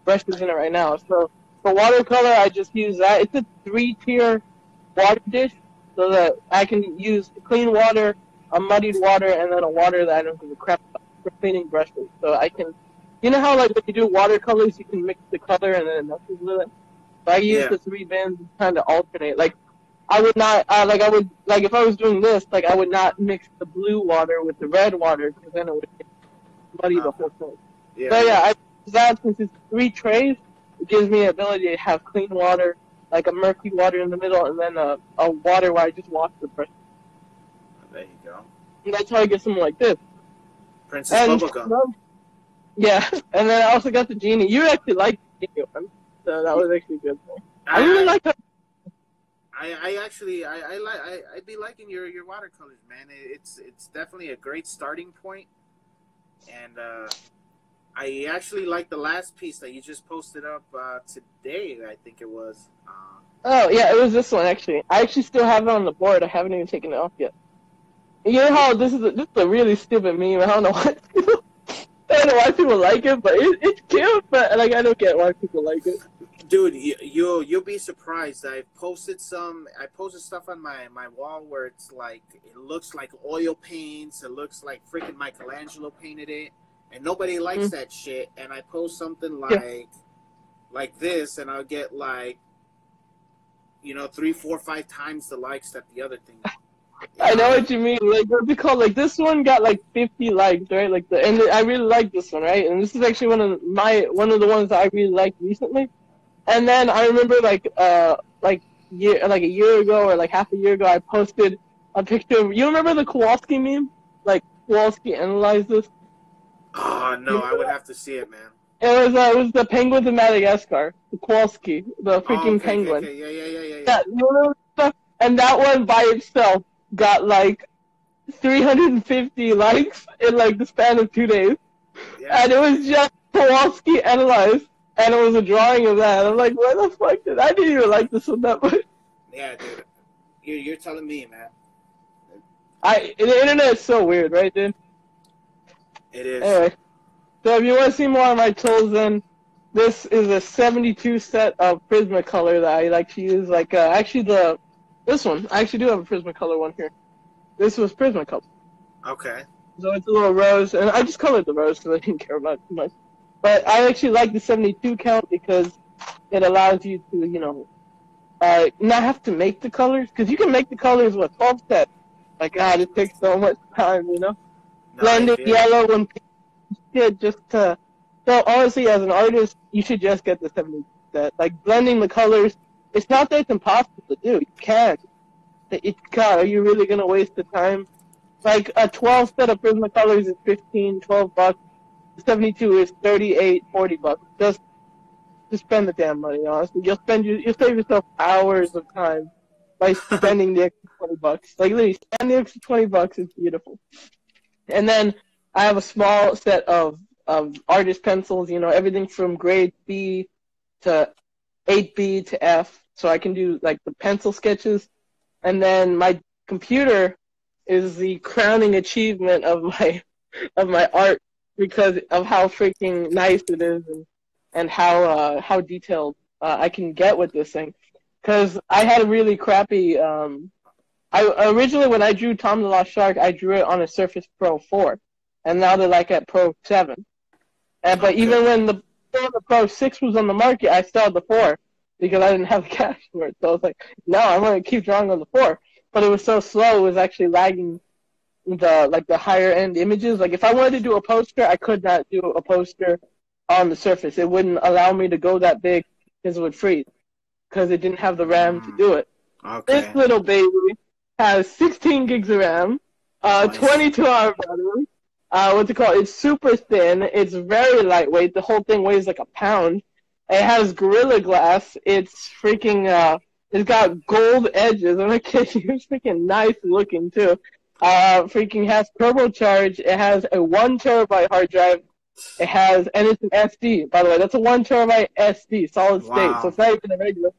Speaker 3: brushes in it right now. So for watercolor, I just use that. It's a 3-tier water dish, so that I can use clean water, a muddied water, and then a water that I don't give a crap about for cleaning brushes. So I can, you know how like when you do watercolors, you can mix the color and then nothing with it. So I use the 3 bins to kind of alternate. Like I would not, if I was doing this, like I would not mix the blue water with the red water because then it would muddy the whole thing.
Speaker 1: Yeah.
Speaker 3: So yeah, I use that since it's 3 trays. It gives me the ability to have clean water, like a murky water in the middle, and then a water where I just wash the brush.
Speaker 1: There you go.
Speaker 3: And that's how I get something like this.
Speaker 1: Princess Bubblegum.
Speaker 3: Yeah, and then I also got the Genie. You actually liked the Genie one, so that was actually good. I really like that.
Speaker 1: I'd be liking your watercolors, man. It's definitely a great starting point, and I actually like the last piece that you just posted up today. I think it was.
Speaker 3: Oh yeah, it was this one actually. I actually still have it on the board. I haven't even taken it off yet. You know how this is a really stupid meme. I don't know why. I don't know why people like it, but it's cute. But like I don't get why people like it.
Speaker 1: Dude, you'll be surprised. I posted stuff on my wall where it's like it looks like oil paints. It looks like freaking Michelangelo painted it, and nobody likes that shit. And I post something like this, and I'll get like 3, 4, 5 times the likes that the other thing.
Speaker 3: I know what you mean. Like what's it called? Like this one got like 50 likes, right? Like and I really like this one, right? And this is actually one of the ones that I really liked recently. And then I remember a year ago or like half a year ago, I posted a picture of. You remember the Kowalski meme? Like Kowalski analyzed this.
Speaker 1: Oh no, I would have to see it, man.
Speaker 3: It was the penguins of Madagascar, the Kowalski, the freaking penguin.
Speaker 1: Okay. Yeah.
Speaker 3: That, you know, stuff? And that one by itself got like 350 likes in like the span of 2 days. Yeah. And it was just Kowalski analyzed, and it was a drawing of that. I'm like, what the fuck I didn't even like this one that much.
Speaker 1: Yeah, dude. You're telling me, man.
Speaker 3: The internet is so weird, right, dude?
Speaker 1: It is.
Speaker 3: Anyway, so if you want to see more of my tools, then this is a 72 set of Prismacolor that I like to use. Like, this one. I actually do have a Prismacolor one here. This was Prismacolor.
Speaker 1: Okay.
Speaker 3: So it's a little rose, and I just colored the rose because I didn't care about it too much. But I actually like the 72 count because it allows you to, not have to make the colors. Because you can make the colors with 12 sets. Like, God, it takes so much time, Blending yellow and pink, so honestly, as an artist, you should just get the 72 set. Like, blending the colors, it's not that it's impossible to do. You can. God, are you really going to waste the time? Like, a 12 set of Prismacolors is $15, $12. 72 is $38, $40. Just just spend the damn money. Honestly, you'll save yourself hours of time by spending the extra $20. Like literally, spend the extra $20. It's beautiful. And then I have a small set of artist pencils. You know, everything from grade B to 8B to F, so I can do like the pencil sketches. And then my computer is the crowning achievement of my art because of how freaking nice it is and how detailed I can get with this thing. Because I had a really crappy. I originally when I drew Tom the Lost Shark, I drew it on a Surface Pro 4, and now they're like at Pro 7. But even when the Pro 6 was on the market, I still had the 4 because I didn't have the cash for it. So I was like, no, I'm going to keep drawing on the 4. But it was so slow, it was actually lagging the higher end images. Like if I wanted to do a poster, I could not do a poster on the Surface. It wouldn't allow me to go that big because it would freeze because it didn't have the RAM to do it.
Speaker 1: Okay.
Speaker 3: This little baby has 16 gigs of RAM,
Speaker 1: Nice.
Speaker 3: 22-hour battery. What's it called? It's super thin. It's very lightweight. The whole thing weighs like a pound. It has Gorilla Glass. It's freaking. It's got gold edges. I'm not kidding you. It's freaking nice looking too. Freaking has turbocharge. It has a 1 terabyte hard drive. And it's an SD, by the way. That's a 1 terabyte SD, solid state. So it's not even a regular.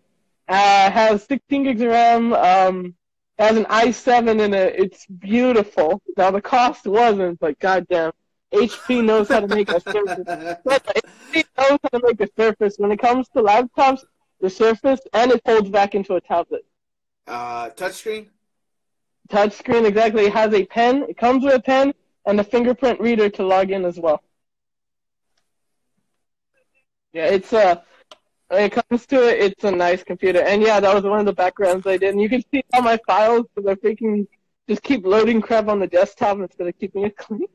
Speaker 3: Has 16 gigs of RAM. Has an i7 in it. It's beautiful. Now the cost wasn't, but goddamn, HP knows how to make a Surface. HP knows how to make a Surface. When it comes to laptops, the Surface, and it folds back into a tablet.
Speaker 1: Touchscreen?
Speaker 3: Touchscreen, exactly. It has a pen. It comes with a pen and a fingerprint reader to log in as well. Yeah, it's when it comes to it, it's a nice computer. And yeah, that was one of the backgrounds I did. And you can see all my files because I freaking just keep loading crap on the desktop instead of keeping it clean.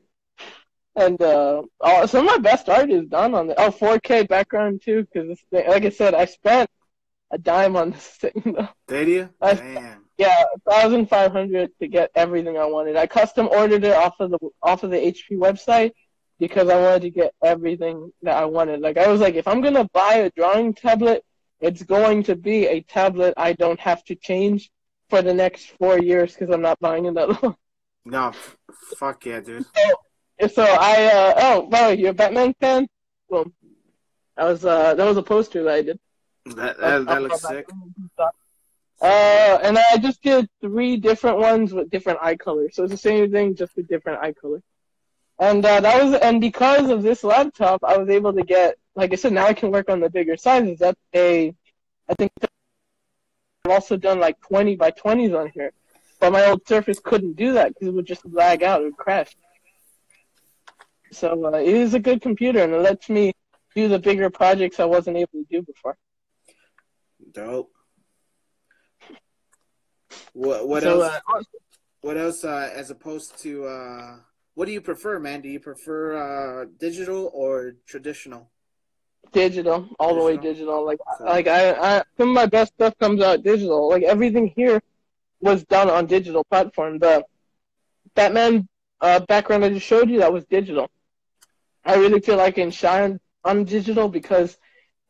Speaker 3: And some of my best art is done on the 4K background too. Because like I said, I spent a dime on this thing. Though.
Speaker 1: Did you? Man.
Speaker 3: Yeah, 1,500 to get everything I wanted. I custom ordered it off of the HP website because I wanted to get everything that I wanted. Like I was like, if I'm gonna buy a drawing tablet, it's going to be a tablet I don't have to change for the next 4 years because I'm not buying another one.
Speaker 1: No, fuck yeah, dude.
Speaker 3: So by the way, you're a Batman fan? Well, that was a poster that I did.
Speaker 1: That looks sick.
Speaker 3: And I just did 3 different ones with different eye colors. So it's the same thing, just with different eye colors. And because of this laptop, I was able to get, like I said, now I can work on the bigger sizes. I think I've also done like 20 by 20s on here. But my old Surface couldn't do that because it would just lag out, it would crash. So it is a good computer, and it lets me do the bigger projects I wasn't able to do before.
Speaker 1: Dope. What else? What else? As opposed to, what do you prefer, man? Do you prefer digital or traditional?
Speaker 3: Digital, all the way digital. Like I some of my best stuff comes out digital. Like everything here was done on digital platform. The Batman background I just showed you, that was digital. I really feel like I can shine on digital because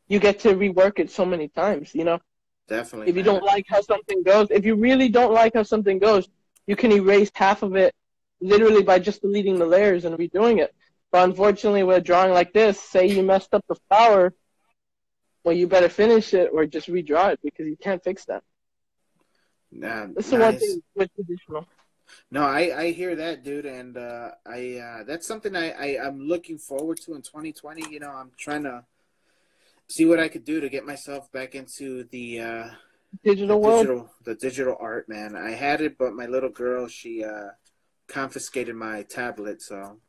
Speaker 3: you get to rework it so many times, you know?
Speaker 1: Definitely.
Speaker 3: If you don't like how something goes, if you really don't like how something goes, you can erase half of it literally by just deleting the layers and redoing it. But unfortunately, with a drawing like this, say you messed up the flower, well, you better finish it or just redraw it because you can't fix that. That's the one thing with traditional.
Speaker 1: No, I hear that, dude, and that's something I'm looking forward to in 2020. You know, I'm trying to see what I could do to get myself back into the
Speaker 3: digital world,
Speaker 1: the digital art, man. I had it, but my little girl, she confiscated my tablet. So,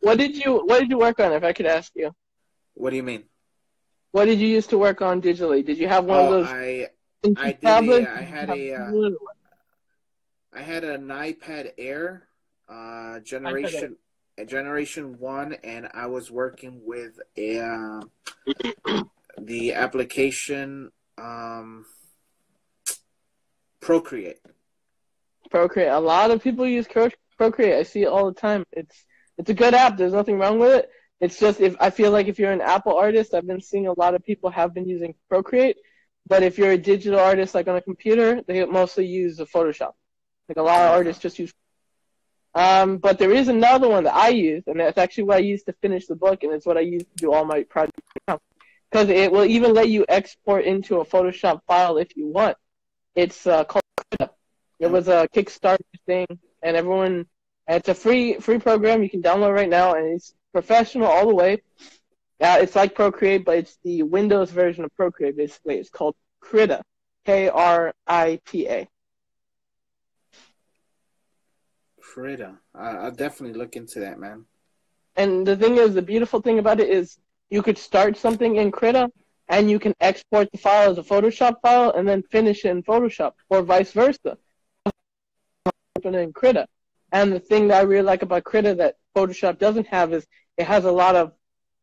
Speaker 3: what did you work on? If I could ask you,
Speaker 1: what do you mean?
Speaker 3: What did you use to work on digitally? Did you have one of those?
Speaker 1: tablets? I had an iPad Air, Generation 1, and I was working with the application Procreate.
Speaker 3: Procreate. A lot of people use Procreate. I see it all the time. It's a good app. There's nothing wrong with it. It's just if I feel like if you're an Apple artist, I've been seeing a lot of people have been using Procreate, but if you're a digital artist like on a computer, they mostly use the Photoshop. Like a lot of
Speaker 1: Okay.
Speaker 3: artists just use. But there is another one that I use, and that's actually what I use to finish the book, and it's what I use to do all my projects now. Because it will even let you export into a Photoshop file if you want. It's called Krita. It was a Kickstarter thing, and everyone. It's a free program you can download right now, and it's professional all the way. It's like Procreate, but it's the Windows version of Procreate. Basically, it's called Krita, Krita.
Speaker 1: Frida. I'll definitely look into that, man.
Speaker 3: And the thing is, the beautiful thing about it is you could start something in Krita, and you can export the file as a Photoshop file, and then finish it in Photoshop, or vice versa. Open it in Krita. And the thing that I really like about Krita that Photoshop doesn't have is it has a lot of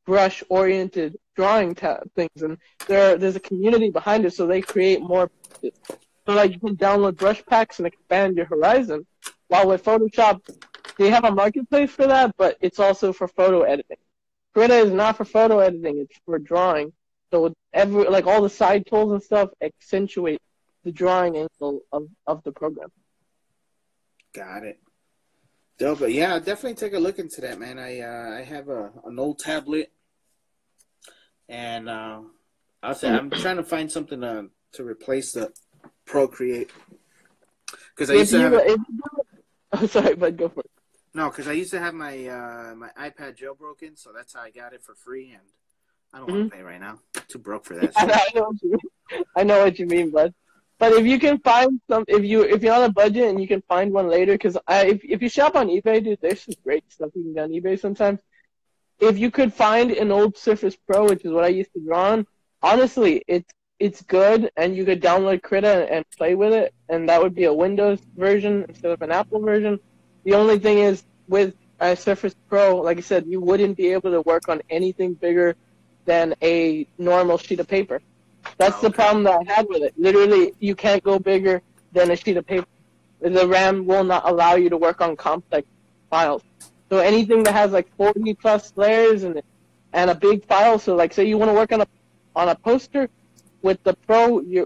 Speaker 3: brush-oriented drawing things, and there's a community behind it, so they create more. So like you can download brush packs and expand your horizon. While with Photoshop, they have a marketplace for that, but it's also for photo editing. Krita is not for photo editing; it's for drawing. So like all the side tools and stuff accentuate the drawing angle of the program.
Speaker 1: Got it. Dope, but yeah, I'll definitely take a look into that, man. I have an old tablet, and I'll say I'm trying to find something to replace the Procreate, because I used to have.
Speaker 3: Oh, sorry, bud, go for it.
Speaker 1: No, because I used to have my my iPad jailbroken, so that's how I got it for free, and I don't want to pay right now. Too broke for that.
Speaker 3: I know what you mean, bud. But if you can find if you're on a budget and you can find one later, because if you shop on eBay, dude, there's some great stuff you can get on eBay sometimes. If you could find an old Surface Pro, which is what I used to draw on, honestly, it's good, and you could download Krita and play with it, and that would be a Windows version instead of an Apple version. The only thing is, with a Surface Pro, like I said, you wouldn't be able to work on anything bigger than a normal sheet of paper. That's the problem that I had with it. Literally, you can't go bigger than a sheet of paper. The RAM will not allow you to work on complex files. So anything that has like 40 plus layers and a big file, so like say you want to work on a poster, with the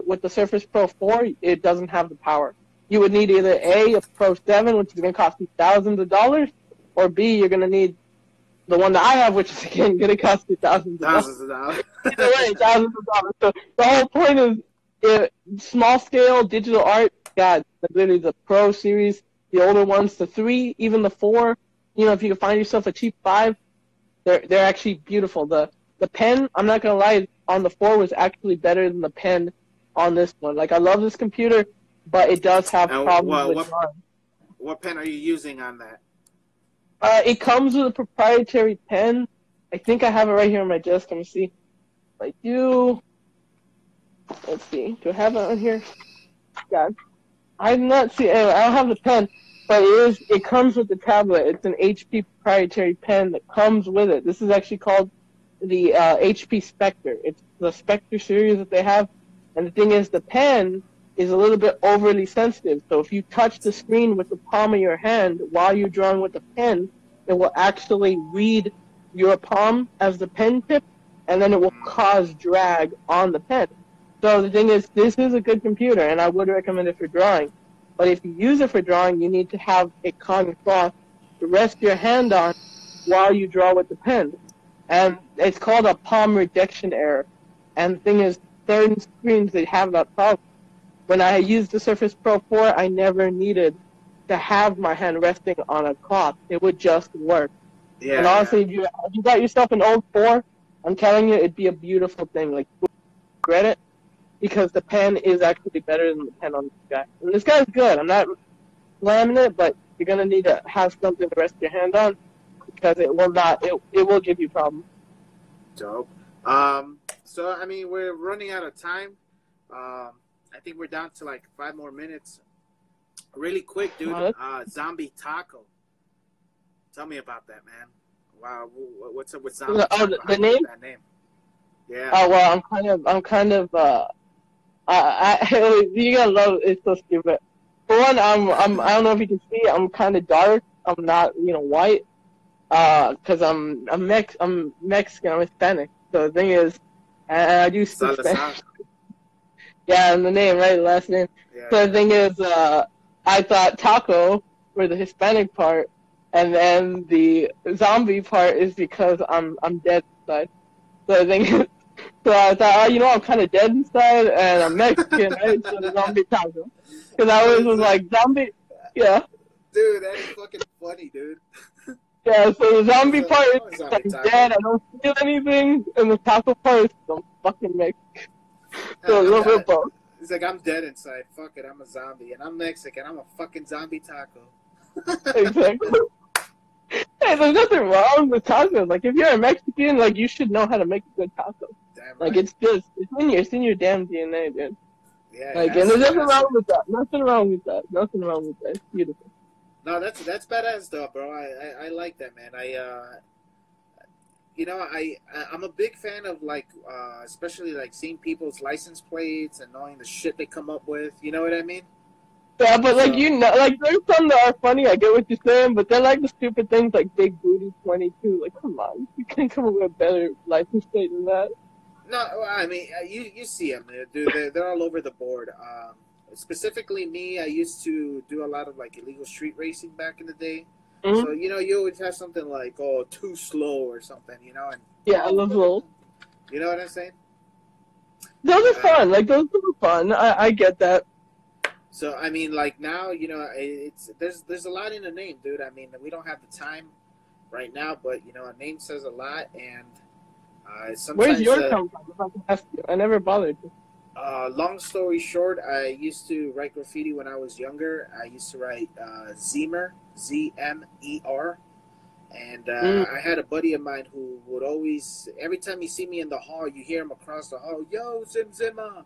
Speaker 3: with the Surface Pro 4, it doesn't have the power. You would need either a Pro 7, which is going to cost you thousands of dollars, or B, you're going to need the one that I have, which is again going to cost you thousands of dollars. Either way, thousands of dollars. So the whole point is, small scale digital art. God, literally the Pro series, the older ones, the 3, even the 4. You know, if you can find yourself a cheap 5, they're actually beautiful. The pen, I'm not gonna lie, on the 4 was actually better than the pen on this one. Like I love this computer, but it does have problems with drawing.
Speaker 1: What pen are you using on that?
Speaker 3: It comes with a proprietary pen. I think I have it right here on my desk. Let me see. If I do. Let's see. Do I have it on here? God. I'm not seeing. Anyway, I don't have the pen, but it comes with the tablet. It's an HP proprietary pen that comes with it. This is actually called the HP Spectre. It's the Spectre series that they have. And the thing is, the pen is a little bit overly sensitive. So if you touch the screen with the palm of your hand while you're drawing with the pen, it will actually read your palm as the pen tip, and then it will cause drag on the pen. So the thing is, this is a good computer, and I would recommend it for drawing. But if you use it for drawing, you need to have a cotton cloth to rest your hand on while you draw with the pen. And it's called a palm rejection error. And the thing is, certain screens, they have that problem. When I used the Surface Pro 4, I never needed to have my hand resting on a cloth. It would just work. Yeah, and honestly, if you got yourself an old 4, I'm telling you, it'd be a beautiful thing. Like, you regret it, because the pen is actually better than the pen on this guy. And this guy's good. I'm not slamming it, but you're going to need to have something to rest your hand on, because it will give you problems.
Speaker 1: Dope. So, I mean, we're running out of time. I think we're down to like 5 more minutes. Really quick, dude. Zombie Taco. Tell me about that, man. Wow, what's up with Zombie Taco?
Speaker 3: The name?
Speaker 1: That name? Yeah.
Speaker 3: Oh well, I'm kind of. You gotta love. It's so stupid. For one, I don't know if you can see. I'm kind of dark. I'm not, white. Because I'm Mexican, I'm Hispanic. So the thing is, I do speak
Speaker 1: Salazar.
Speaker 3: Spanish. Yeah, and the name, right? The last name.
Speaker 1: Yeah,
Speaker 3: So
Speaker 1: yeah.
Speaker 3: the thing is, I thought taco for the Hispanic part, and then the zombie part is because I'm dead inside. So the thing is, so I thought, I'm kind of dead inside, and I'm Mexican, right? So the zombie taco. Because I always was like zombie, yeah,
Speaker 1: Dude, that is fucking funny, dude.
Speaker 3: yeah. So the zombie part is
Speaker 1: I'm a
Speaker 3: because
Speaker 1: zombie
Speaker 3: I'm
Speaker 1: taco.
Speaker 3: dead, I don't feel anything, and the taco part is 'cause I'm fucking Mexican. So a
Speaker 1: I'm
Speaker 3: little bit of
Speaker 1: not,
Speaker 3: both.
Speaker 1: He's like, I'm dead inside. Fuck it, I'm a zombie. And I'm Mexican. I'm a fucking zombie taco.
Speaker 3: Exactly. Hey, there's nothing wrong with tacos. Like, if you're a Mexican, like, you should know how to make a good taco.
Speaker 1: Damn
Speaker 3: Like,
Speaker 1: right.
Speaker 3: it's in your damn DNA, dude.
Speaker 1: Yeah,
Speaker 3: Like, and there's nothing wrong with that. Nothing wrong with that. Nothing wrong with that. It's beautiful.
Speaker 1: No, that's badass though, bro. I like that, man. I'm a big fan of like, especially like seeing people's license plates and knowing the shit they come up with. You know what I mean?
Speaker 3: Yeah, but, like,
Speaker 1: So
Speaker 3: like, there's some that are funny. I get what you're saying, but they're like the stupid things like Big Booty 22. Like, come on. You can't come up with a better license plate than that.
Speaker 1: no, I mean you see them, dude. They're all over the board. Specifically me, I used to do a lot of like illegal street racing back in the day.
Speaker 3: Mm-hmm.
Speaker 1: So you always have something like, oh, too slow or something, and
Speaker 3: Yeah, I love those.
Speaker 1: you know what I'm saying?
Speaker 3: Those are fun. Like, those are fun. I get that.
Speaker 1: So I mean, like now, it's there's a lot in a name, dude. I mean, we don't have the time right now, but a name says a lot, and sometimes.
Speaker 3: Where's yours come from? If I can ask you, I never bothered to.
Speaker 1: Long story short, I used to write graffiti when I was younger. I used to write Zemer, Zmer, and I had a buddy of mine who would always, every time you see me in the hall, you hear him across the hall, yo, Zimma.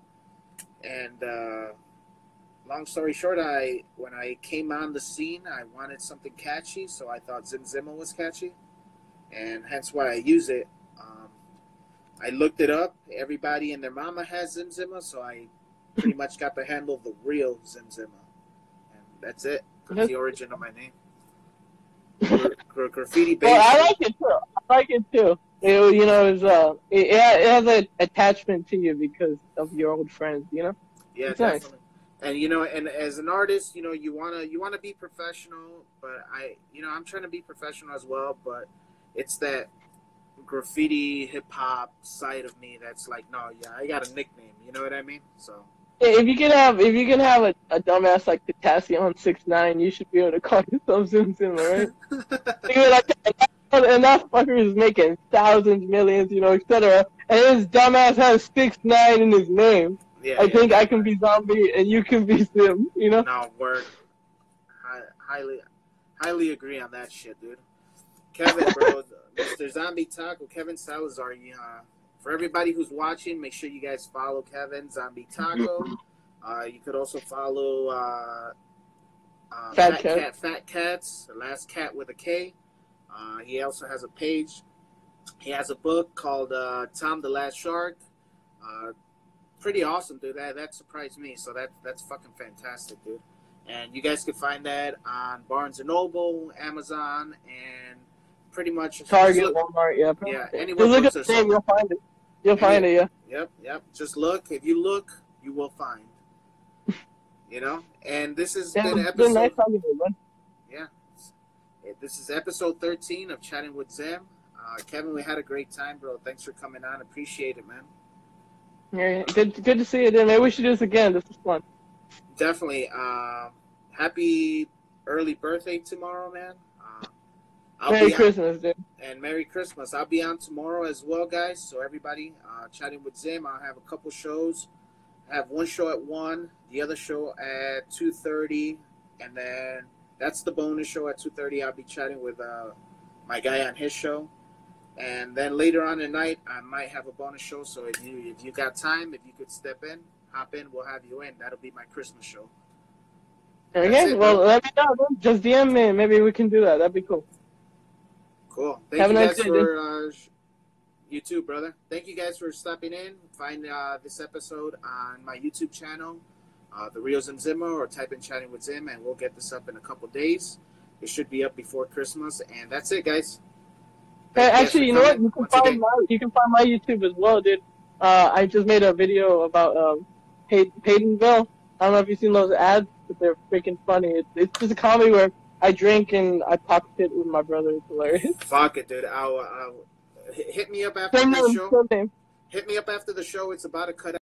Speaker 1: And long story short, when I came on the scene, I wanted something catchy, so I thought Zimma was catchy, and hence why I use it. I looked it up. Everybody and their mama has Zimma, so I pretty much got the handle of the real Zimma, and that's it. That's the origin of my name. Graffiti based.
Speaker 3: Well, I like it too. It has an attachment to you because of your old friends.
Speaker 1: Yeah,
Speaker 3: it's
Speaker 1: definitely.
Speaker 3: Nice.
Speaker 1: And as an artist, you wanna be professional, but I'm trying to be professional as well. But it's that graffiti hip hop side of me that's like, no, yeah, I got a nickname. You know what I mean? So.
Speaker 3: If you can have a dumbass like Potassium 6ix9ine, you should be able to call yourself Zimma, right? And that fucker is making thousands, millions, etc. And his dumbass has 6ix9ine in his name.
Speaker 1: Yeah,
Speaker 3: I think I can be Zombie and you can be Zim,
Speaker 1: No, word. Highly agree on that shit, dude. Kevin, bro, Mr. Zombie Taco, Kevin Salazar. For everybody who's watching, make sure you guys follow Kevin Zombie Taco. You could also follow Fat Cats, the last cat with a K. He also has a page. He has a book called Tom the Last Shark. Pretty awesome, dude. That surprised me. So that's fucking fantastic, dude. And you guys can find that on Barnes & Noble, Amazon, and pretty much
Speaker 3: Target, Walmart, yeah.
Speaker 1: Yeah, anywhere
Speaker 3: look at
Speaker 1: books
Speaker 3: the
Speaker 1: are
Speaker 3: name,
Speaker 1: sold.
Speaker 3: you'll find it. You'll find it, yeah.
Speaker 1: Yep. Just look. If you look, you will find. And this has been episode.
Speaker 3: Nice talking to you, man.
Speaker 1: Yeah. This is episode 13 of Chatting with Zim. Kevin, we had a great time, bro. Thanks for coming on. Appreciate it, man.
Speaker 3: Yeah, good to see you, dude. Maybe we should do this again. This is fun.
Speaker 1: Definitely. Happy early birthday tomorrow, man.
Speaker 3: Merry Christmas, dude.
Speaker 1: And Merry Christmas. I'll be on tomorrow as well, guys. So everybody, Chatting with Zim. I'll have a couple shows. I have one show at 1, the other show at 2:30, and then that's the bonus show at 2:30. I'll be chatting with my guy on his show. And then later on at night, I might have a bonus show. So if you got time, if you could step in, hop in, we'll have you in. That'll be my Christmas show.
Speaker 3: Okay, let me know. Just DM me. Maybe we can do that. That'd be cool.
Speaker 1: Cool. Thank you guys for you too, brother. Thank you guys for stopping in. Find this episode on my YouTube channel, The Real Zim Zimmer, or type in Chatting with Zim, and we'll get this up in a couple days. It should be up before Christmas. And that's it, guys.
Speaker 3: Hey,
Speaker 1: Thanks
Speaker 3: actually,
Speaker 1: for
Speaker 3: you know what?
Speaker 1: coming
Speaker 3: You can
Speaker 1: once again.
Speaker 3: find my YouTube as well, dude. I just made a video about Haydenville. I don't know if you've seen those ads, but they're freaking funny. It's just a comedy where I drink and I pop shit with my brother. It's hilarious.
Speaker 1: Fuck it, dude. I'll hit me up after
Speaker 3: Same
Speaker 1: this
Speaker 3: name,
Speaker 1: show.
Speaker 3: same name.
Speaker 1: Hit me up after the show. It's about to cut